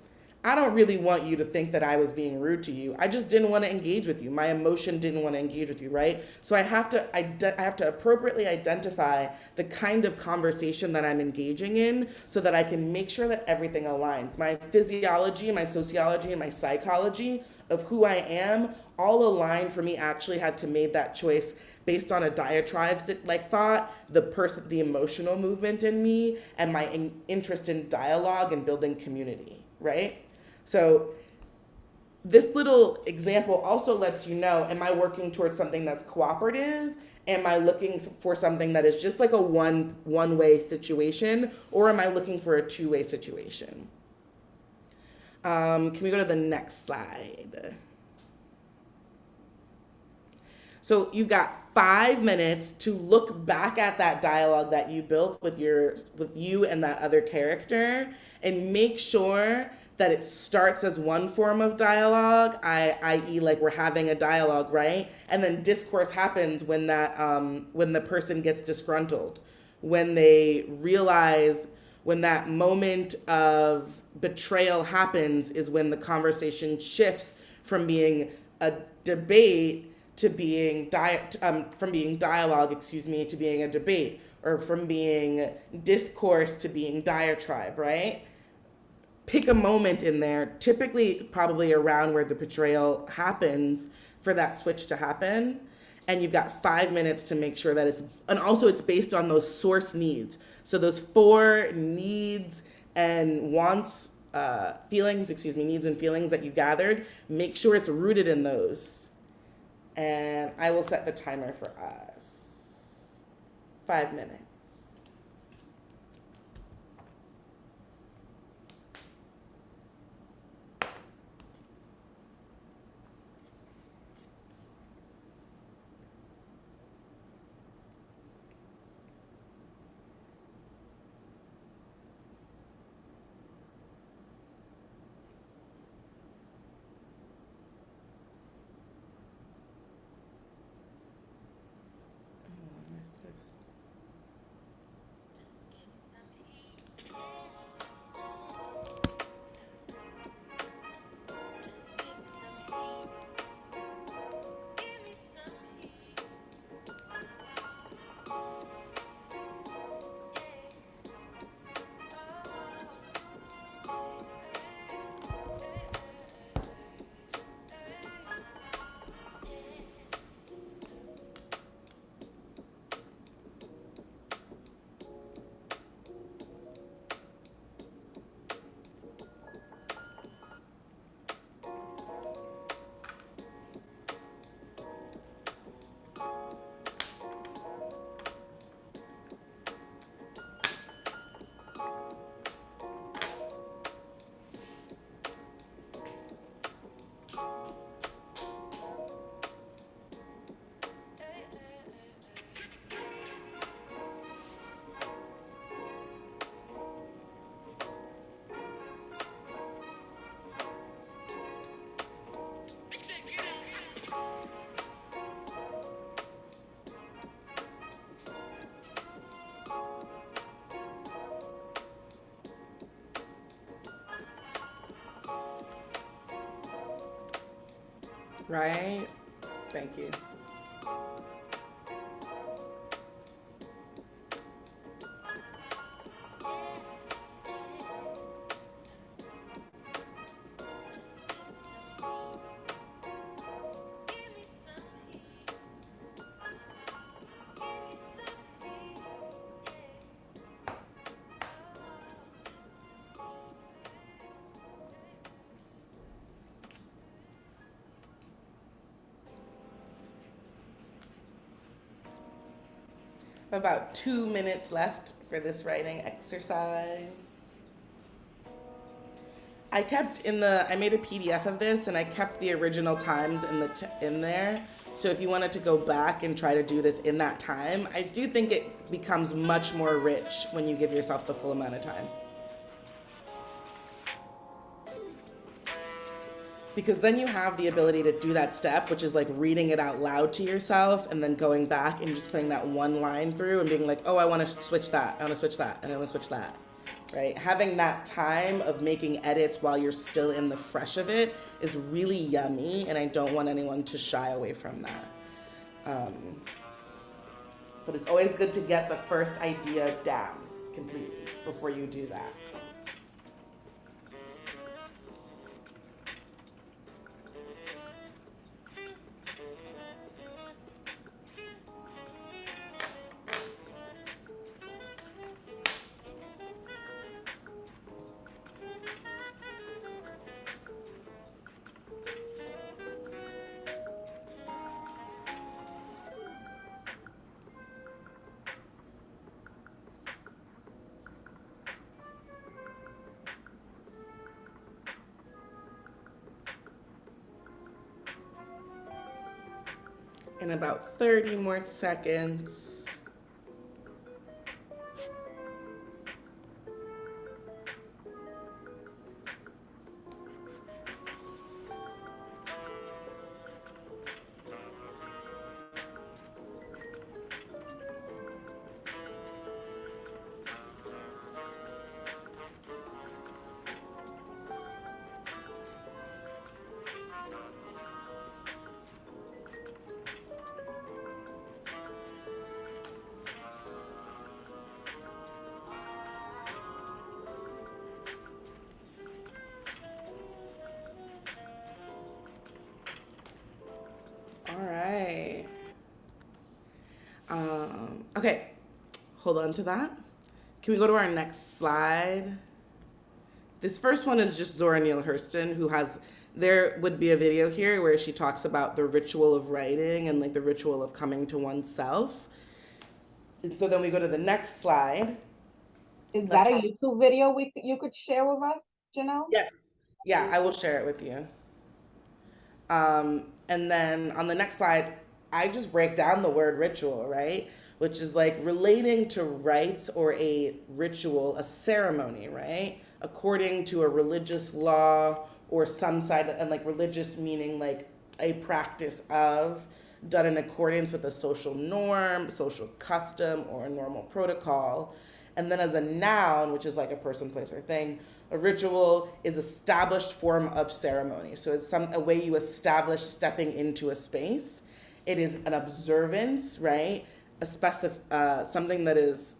I don't really want you to think that I was being rude to you. I just didn't want to engage with you. My emotion didn't want to engage with you, right? So I have to appropriately identify the kind of conversation that I'm engaging in so that I can make sure that everything aligns. My physiology, my sociology, and my psychology of who I am all align for me. Actually had to make that choice based on a diatribe like thought, the emotional movement in me, and my interest in dialogue and building community, right? So this little example also lets you know, am I working towards something that's cooperative? Am I looking for something that is just like a one-way situation? Or am I looking for a two-way situation? Can we go to the next slide? So you got 5 minutes to look back at that dialogue that you built with you and that other character and make sure that it starts as one form of dialogue, i.e. like we're having a dialogue, right? And then discourse happens when the person gets disgruntled, when they realize, when that moment of betrayal happens is when the conversation shifts from being a debate to being dialogue, to being a debate, or from being discourse to being diatribe, right? Pick a moment in there, typically probably around where the betrayal happens, for that switch to happen. And you've got 5 minutes to make sure that it's based on those source needs. So those 4 needs and wants, needs and feelings that you gathered, make sure it's rooted in those. And I will set the timer for us. 5 minutes. Right? Thank you. About 2 minutes left for this writing exercise. I made a PDF of this and I kept the original times in there. So if you wanted to go back and try to do this in that time, I do think it becomes much more rich when you give yourself the full amount of time. Because then you have the ability to do that step, which is like reading it out loud to yourself and then going back and just putting that one line through and being like, oh, I want to switch that, I want to switch that, and I want to switch that, right? Having that time of making edits while you're still in the fresh of it is really yummy, and I don't want anyone to shy away from that. But it's always good to get the first idea down completely before you do that. In about 30 more seconds. All right. Okay, hold on to that. Can we go to our next slide? This first one is just Zora Neale Hurston, there would be a video here where she talks about the ritual of writing and like the ritual of coming to oneself. And so then we go to the next slide. Is that a YouTube video you could share with us, Janelle? Yes. Yeah, I will share it with you. And then on the next slide, I just break down the word ritual, right? Which is like relating to rites or a ritual, a ceremony, right? According to a religious law or some side, and like religious meaning like a practice of, done in accordance with a social norm, social custom, or a normal protocol. And then as a noun, which is like a person, place, or thing, a ritual is established form of ceremony. So it's a way you establish stepping into a space. It is an observance, right? Something that is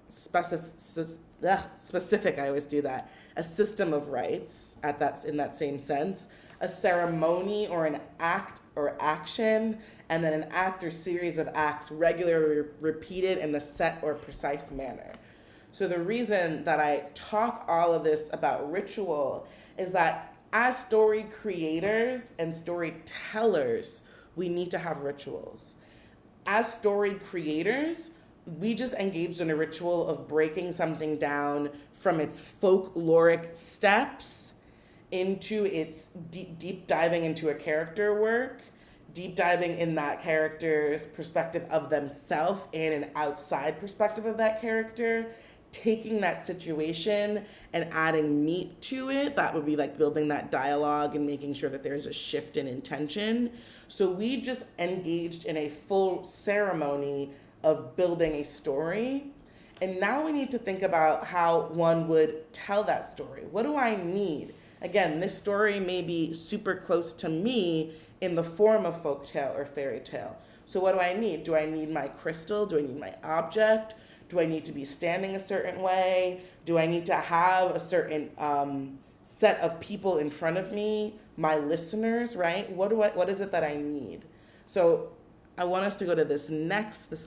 specific, I always do that. A system of rites in that same sense. A ceremony or an act or action, and then an act or series of acts regularly repeated in the set or precise manner. So the reason that I talk all of this about ritual is that as story creators and storytellers, we need to have rituals. As story creators, we just engaged in a ritual of breaking something down from its folkloric steps into its deep diving into a character work, deep diving in that character's perspective of themselves and an outside perspective of that character, taking that situation and adding meat to it. That would be like building that dialogue and making sure that there's a shift in intention. So we just engaged in a full ceremony of building a story. And now we need to think about how one would tell that story. What do I need? Again, this story may be super close to me in the form of folktale or fairy tale. So what do I need? Do I need my crystal? Do I need my object? Do I need to be standing a certain way? Do I need to have a certain set of people in front of me, my listeners, right? What is it that I need? So I want us to go to this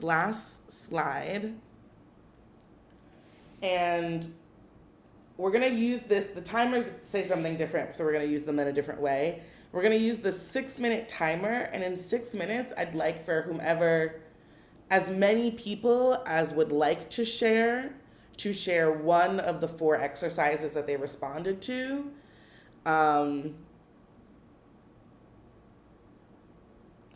last slide. And we're gonna use this, the timers say something different, so we're gonna use them in a different way. We're gonna use the 6-minute timer, and in 6 minutes, I'd like for whomever, as many people as would like to share one of the 4 exercises that they responded to.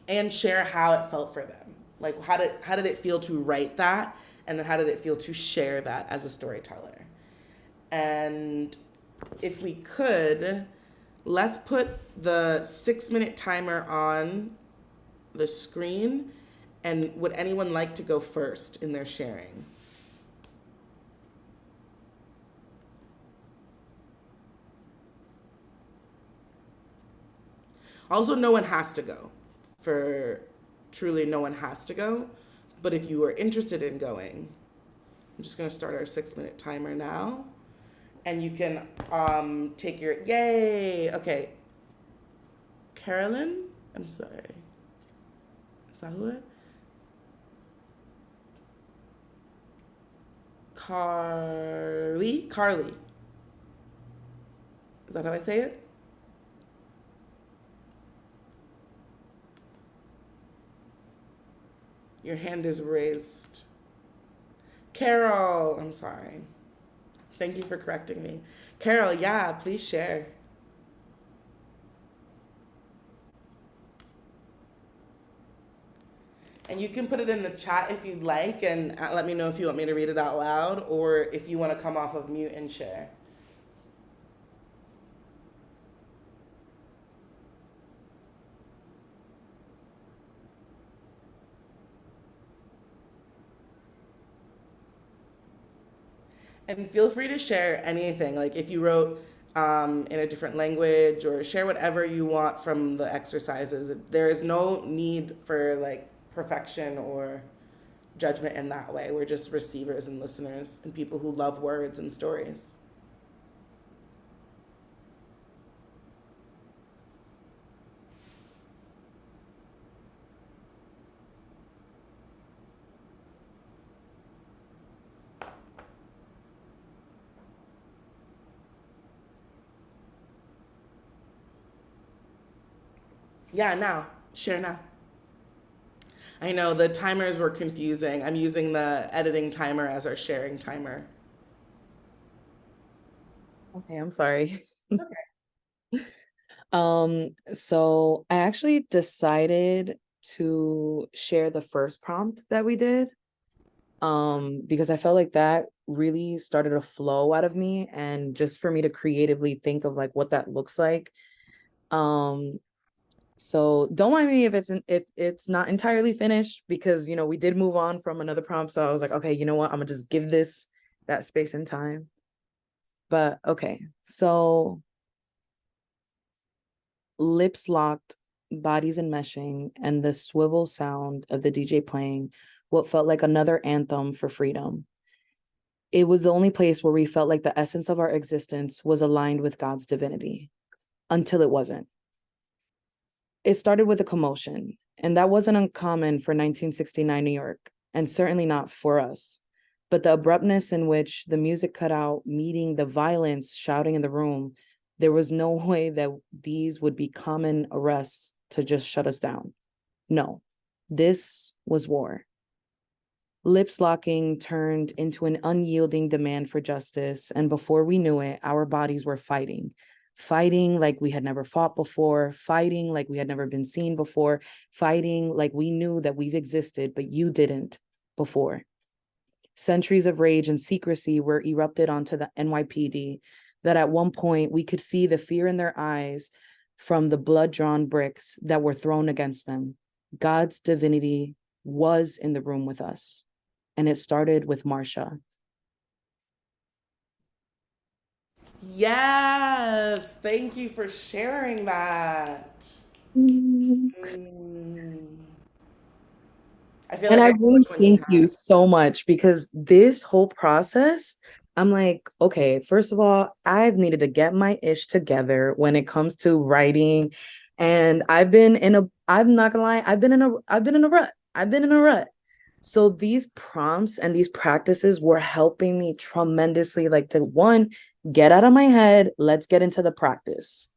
And share how it felt for them. Like, how did it feel to write that? And then how did it feel to share that as a storyteller? And if we could, let's put the 6-minute timer on the screen. And would anyone like to go first in their sharing? Also, no one has to go. Truly, no one has to go. But if you are interested in going, I'm just going to start our 6-minute timer now. And you can take your, yay. Okay. Carolyn? I'm sorry. Is that who it? Carly? Is that how I say it? Your hand is raised. Carol, I'm sorry. Thank you for correcting me. Carol, yeah, please share. And you can put it in the chat if you'd like, and let me know if you want me to read it out loud, or if you want to come off of mute and share. And feel free to share anything. Like if you wrote in a different language, or share whatever you want from the exercises. There is no need for like perfection or judgment in that way. We're just receivers and listeners and people who love words and stories. Yeah, now. Share now. I know the timers were confusing. I'm using the editing timer as our sharing timer. Okay, I'm sorry. So I actually decided to share the first prompt that we did, because I felt like that really started a flow out of me, and just for me to creatively think of like what that looks like. So don't mind me if it's not entirely finished, because you know we did move on from another prompt, so I was like, okay, you know what, I'm gonna just give this that space and time. But okay, so lips locked, bodies enmeshing, and the swivel sound of the DJ playing what felt like another anthem for freedom. It was the only place where we felt like the essence of our existence was aligned with God's divinity, until it wasn't. It started with a commotion, and that wasn't uncommon for 1969 New York, and certainly not for us. But the abruptness in which the music cut out, meeting the violence shouting in the room, there was no way that these would be common arrests to just shut us down. No, this was war. Lips locking turned into an unyielding demand for justice, and before we knew it, our bodies were fighting like we had never fought before, fighting like we had never been seen before, fighting like we knew that we've existed, but you didn't before. Centuries of rage and secrecy were erupted onto the NYPD, that at one point we could see the fear in their eyes from the blood-drawn bricks that were thrown against them. God's divinity was in the room with us, and it started with Marsha. Yes, thank you for sharing that. I feel And like I I know really which one you thank you have. so much because this whole process, I'm like, okay, first of all, I've needed to get my ish together when it comes to writing. And I'm not gonna lie, I've been in a rut. I've been in a rut. So these prompts and these practices were helping me tremendously, like to one, get out of my head, let's get into the practice.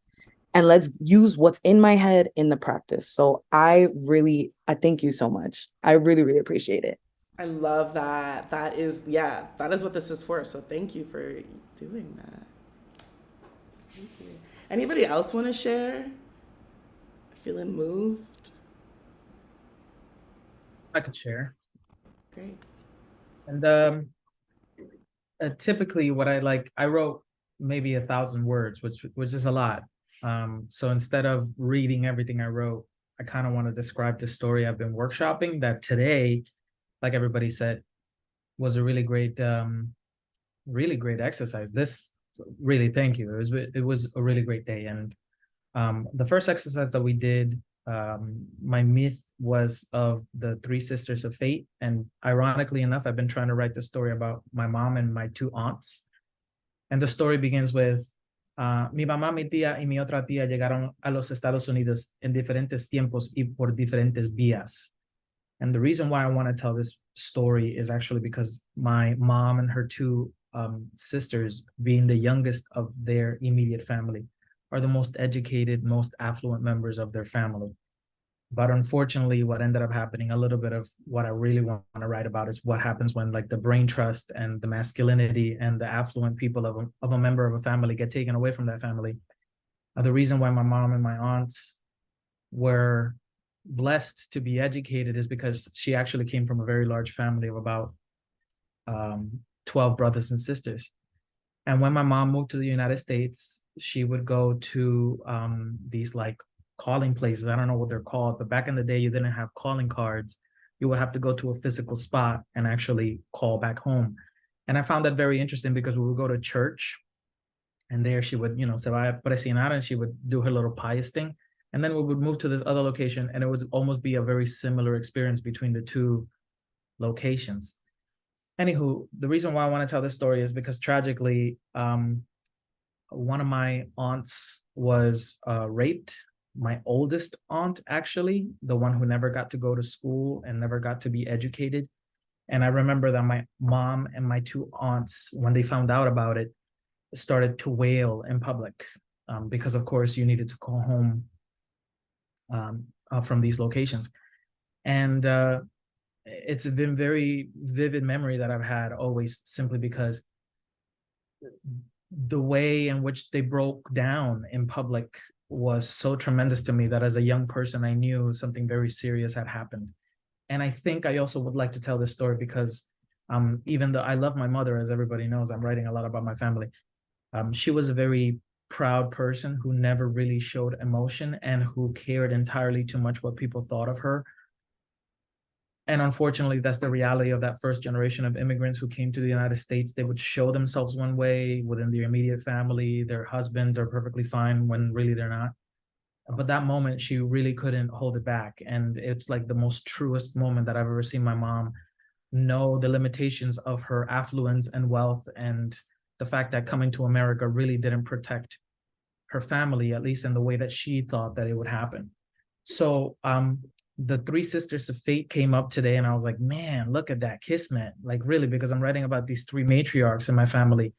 And let's use what's in my head in the practice. So I thank you so much. I really, really appreciate it. I love that. That is what this is for. So thank you for doing that. Thank you. Anybody else want to share? Feeling moved? I could share. Great. And typically what I wrote maybe 1,000 words, which is a lot. So instead of reading everything I wrote, I kind of want to describe the story I've been workshopping, that today, like everybody said, was a really great exercise. This really, thank you. It was a really great day. And the first exercise that we did, my myth was of the three sisters of fate. And ironically enough, I've been trying to write the story about my mom and my two aunts. And the story begins with, mi mamá, mi tía y mi otra tía llegaron a los Estados Unidos en diferentes tiempos y por diferentes vías. And the reason why I want to tell this story is actually because my mom and her two sisters, being the youngest of their immediate family, are the most educated, most affluent members of their family. But unfortunately, what ended up happening, a little bit of what I really want to write about, is what happens when like the brain trust and the masculinity and the affluent people of a member of a family get taken away from that family. The reason why my mom and my aunts were blessed to be educated is because she actually came from a very large family of about 12 brothers and sisters. And when my mom moved to the United States, she would go to these like calling places. I don't know what they're called, but back in the day, you didn't have calling cards. You would have to go to a physical spot and actually call back home. And I found that very interesting because we would go to church, and there she would, se va a presionar, and she would do her little pious thing. And then we would move to this other location, and it would almost be a very similar experience between the two locations. Anywho, the reason why I want to tell this story is because tragically, one of my aunts was raped. My oldest aunt, actually, the one who never got to go to school and never got to be educated. And I remember that my mom and my two aunts, when they found out about it, started to wail in public because, of course, you needed to call home from these locations. And it's been very vivid memory that I've had always, simply because the way in which they broke down in public was so tremendous to me that as a young person, I knew something very serious had happened. And I think I also would like to tell this story because even though I love my mother, as everybody knows, I'm writing a lot about my family. She was a very proud person who never really showed emotion and who cared entirely too much what people thought of her. And unfortunately, that's the reality of that first generation of immigrants who came to the United States. They would show themselves one way within their immediate family. Their husbands are perfectly fine when really they're not. But that moment, she really couldn't hold it back. And it's like the most truest moment that I've ever seen my mom know the limitations of her affluence and wealth, and the fact that coming to America really didn't protect her family, at least in the way that she thought that it would happen. So the three sisters of fate came up today, and I was like, man, look at that kismet. Like, really, because I'm writing about these three matriarchs in my family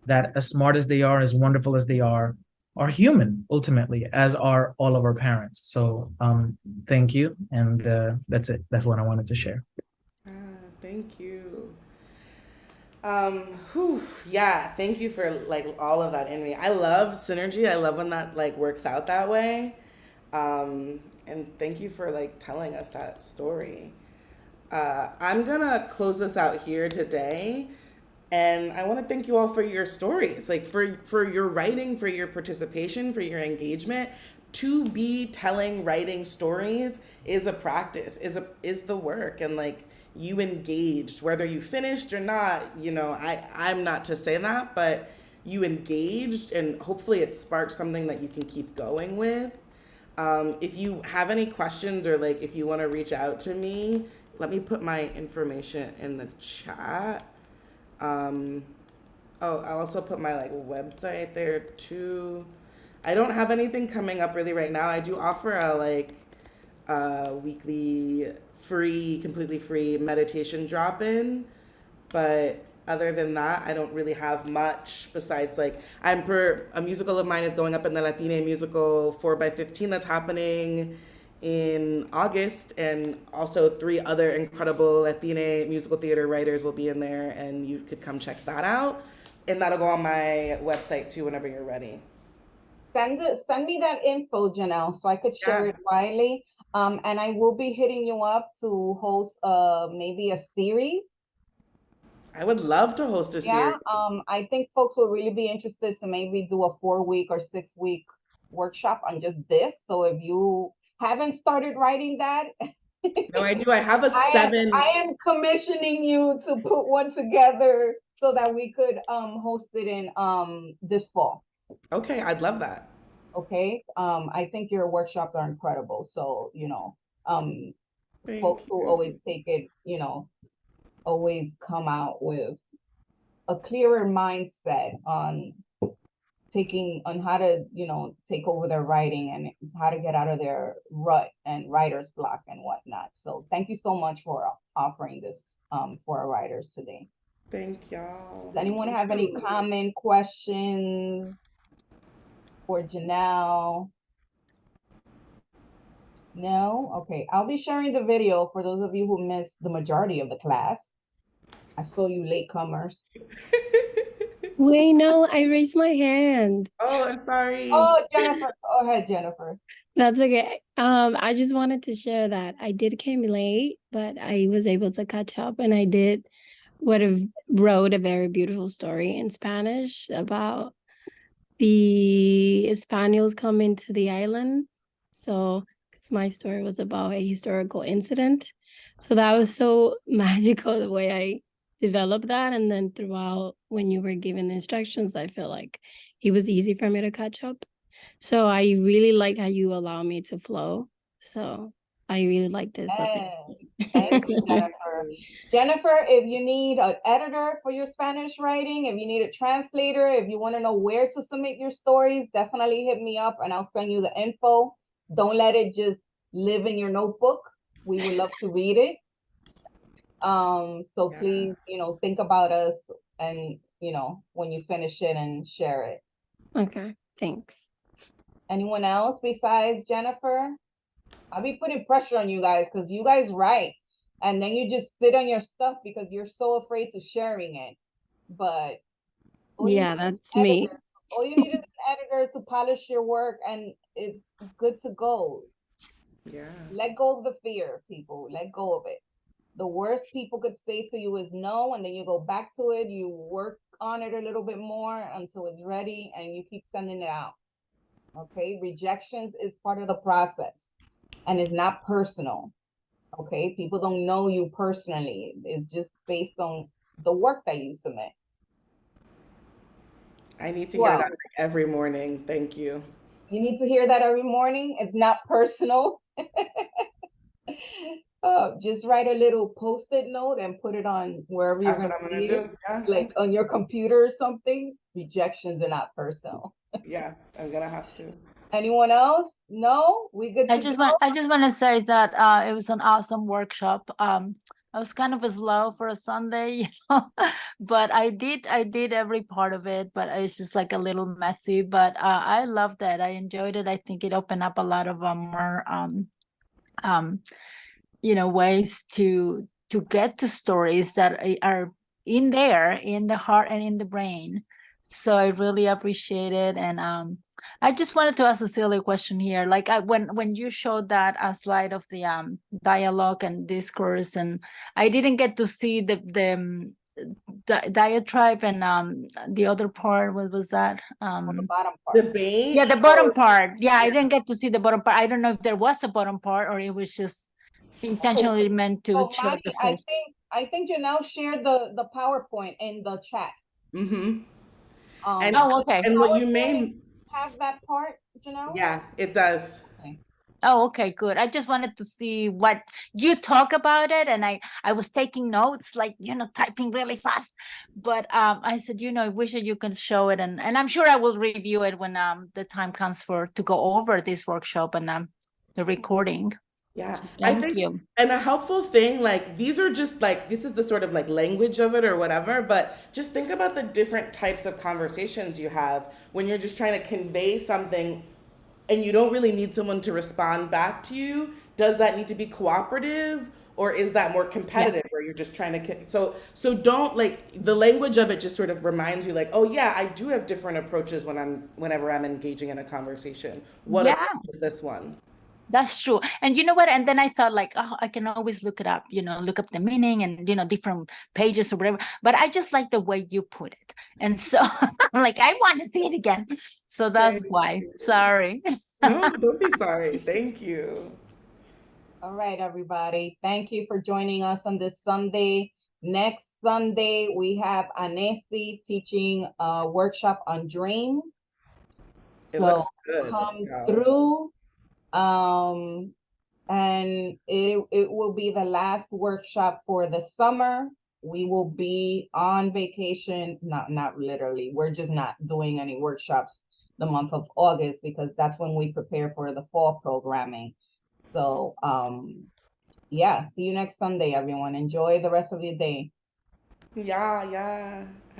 that, as smart as they are, as wonderful as they are human ultimately, as are all of our parents. So thank you. And that's it. That's what I wanted to share. Thank you. Yeah, thank you for like all of that in me. I love synergy. I love when that like works out that way. And thank you for like telling us that story. I'm gonna close this out here today. And I want to thank you all for your stories, like for your writing, for your participation, for your engagement. To be telling, writing stories is a practice, is the work, and like you engaged, whether you finished or not. I'm not to say that, but you engaged, and hopefully it sparked something that you can keep going with. If you have any questions or like if you want to reach out to me, let me put my information in the chat. Oh, I'll also put my like website there too. I don't have anything coming up really right now. I do offer a like weekly free, completely free meditation drop-in, but other than that, I don't really have much besides like a musical of mine is going up in the Latina musical 4x15 that's happening in August, and also 3 other incredible Latina musical theater writers will be in there, and you could come check that out. And that'll go on my website too whenever you're ready. Send me that info, Janelle, so I could share it widely. And I will be hitting you up to host maybe a series. I would love to host a series. I think folks will really be interested to maybe do a 4-week or 6-week workshop on just this. So if you haven't started writing that, No, I do. I have a 7. I am commissioning you to put one together so that we could host it in this fall. Okay, I'd love that. Okay. I think your workshops are incredible. So, you know, Thank folks who you. always take it, you know, always come out with a clearer mindset on how to, you know, take over their writing and how to get out of their rut and writer's block and whatnot. So thank you so much for offering this for our writers today. Thank y'all. Does anyone have any comment, questions for Janelle? No? Okay, I'll be sharing the video for those of you who missed the majority of the class. I saw you latecomers. Wait, no, I raised my hand. Oh, I'm sorry. Oh, Jennifer, go ahead, Jennifer. That's okay. I just wanted to share that I did came late, but I was able to catch up, and I wrote a very beautiful story in Spanish about the Spaniards coming to the island. So, because my story was about a historical incident, so that was so magical the way I developed that. And then throughout, when you were giving the instructions, I feel like it was easy for me to catch up. So I really like how you allow me to flow. So I really like this. So Thank you, Jennifer. Jennifer, if you need an editor for your Spanish writing, if you need a translator, if you want to know where to submit your stories, definitely hit me up and I'll send you the info. Don't let it just live in your notebook. We would love to read it. So please, you know, think about us and, you know, when you finish it and share it. Okay, thanks. Anyone else besides Jennifer? I'll be putting pressure on you guys because you guys write and then you just sit on your stuff because you're so afraid to sharing it. But yeah, that's me. All you need is an editor to polish your work and it's good to go. Yeah. Let go of the fear, people. Let go of it. The worst people could say to you is no, and then you go back to it, you work on it a little bit more until it's ready, and you keep sending it out. Okay, rejections is part of the process, and it's not personal. Okay, people don't know you personally. It's just based on the work that you submit. I need to hear that every morning. Thank you. You need to hear that every morning. It's not personal. Just write a little post-it note and put it on wherever you're going to read it, like on your computer or something. Rejections are not personal. Yeah, I'm gonna have to. Anyone else? No, we good. I just want to say that it was an awesome workshop. I was kind of slow for a Sunday, you know, but I did every part of it, but it's just like a little messy. But I loved it. I enjoyed it. I think it opened up a lot of more you know, ways to get to stories that are in there, in the heart and in the brain. So I really appreciate it. And I just wanted to ask a silly question here. Like when you showed that a slide of the dialogue and discourse, and I didn't get to see the diatribe and the other part. What was that? The bottom part. Debate. Yeah, the bottom part. Yeah, I didn't get to see the bottom part. I don't know if there was a bottom part or it was just intentionally meant to show Madi, the face. I think Janelle shared the PowerPoint in the chat. Mm-hmm. Oh, okay. And what you may have that part, Janelle? Yeah, it does. Okay. Oh, okay, good. I just wanted to see what you talk about it, and I was taking notes, like, typing really fast. But I said, I wish that you can show it, and I'm sure I will review it when the time comes to go over this workshop and the recording. Yeah, So I thank think, you. and a helpful thing, like these are just like, this is the sort of like language of it or whatever, but just think about the different types of conversations you have when you're just trying to convey something and you don't really need someone to respond back to you. Does that need to be cooperative, or is that more competitive where you're just trying to, so don't, like, the language of it just sort of reminds you, like, oh yeah, I do have different approaches whenever I'm engaging in a conversation. What Yeah. approach is this one? That's true. And you know what? And then I thought, like, oh, I can always look it up, look up the meaning and, different pages or whatever. But I just like the way you put it. And so I'm like, I want to see it again. So that's Thank why. you. Sorry. No, don't be sorry. Thank you. All right, everybody. Thank you for joining us on this Sunday. Next Sunday, we have Anesi teaching a workshop on dreams. It So looks good. come Yeah. through. And it will be the last workshop for the summer. We will be on vacation, not literally. We're just not doing any workshops the month of August because that's when we prepare for the fall programming. So yeah, see you next Sunday, everyone. Enjoy the rest of your day. Yeah, yeah.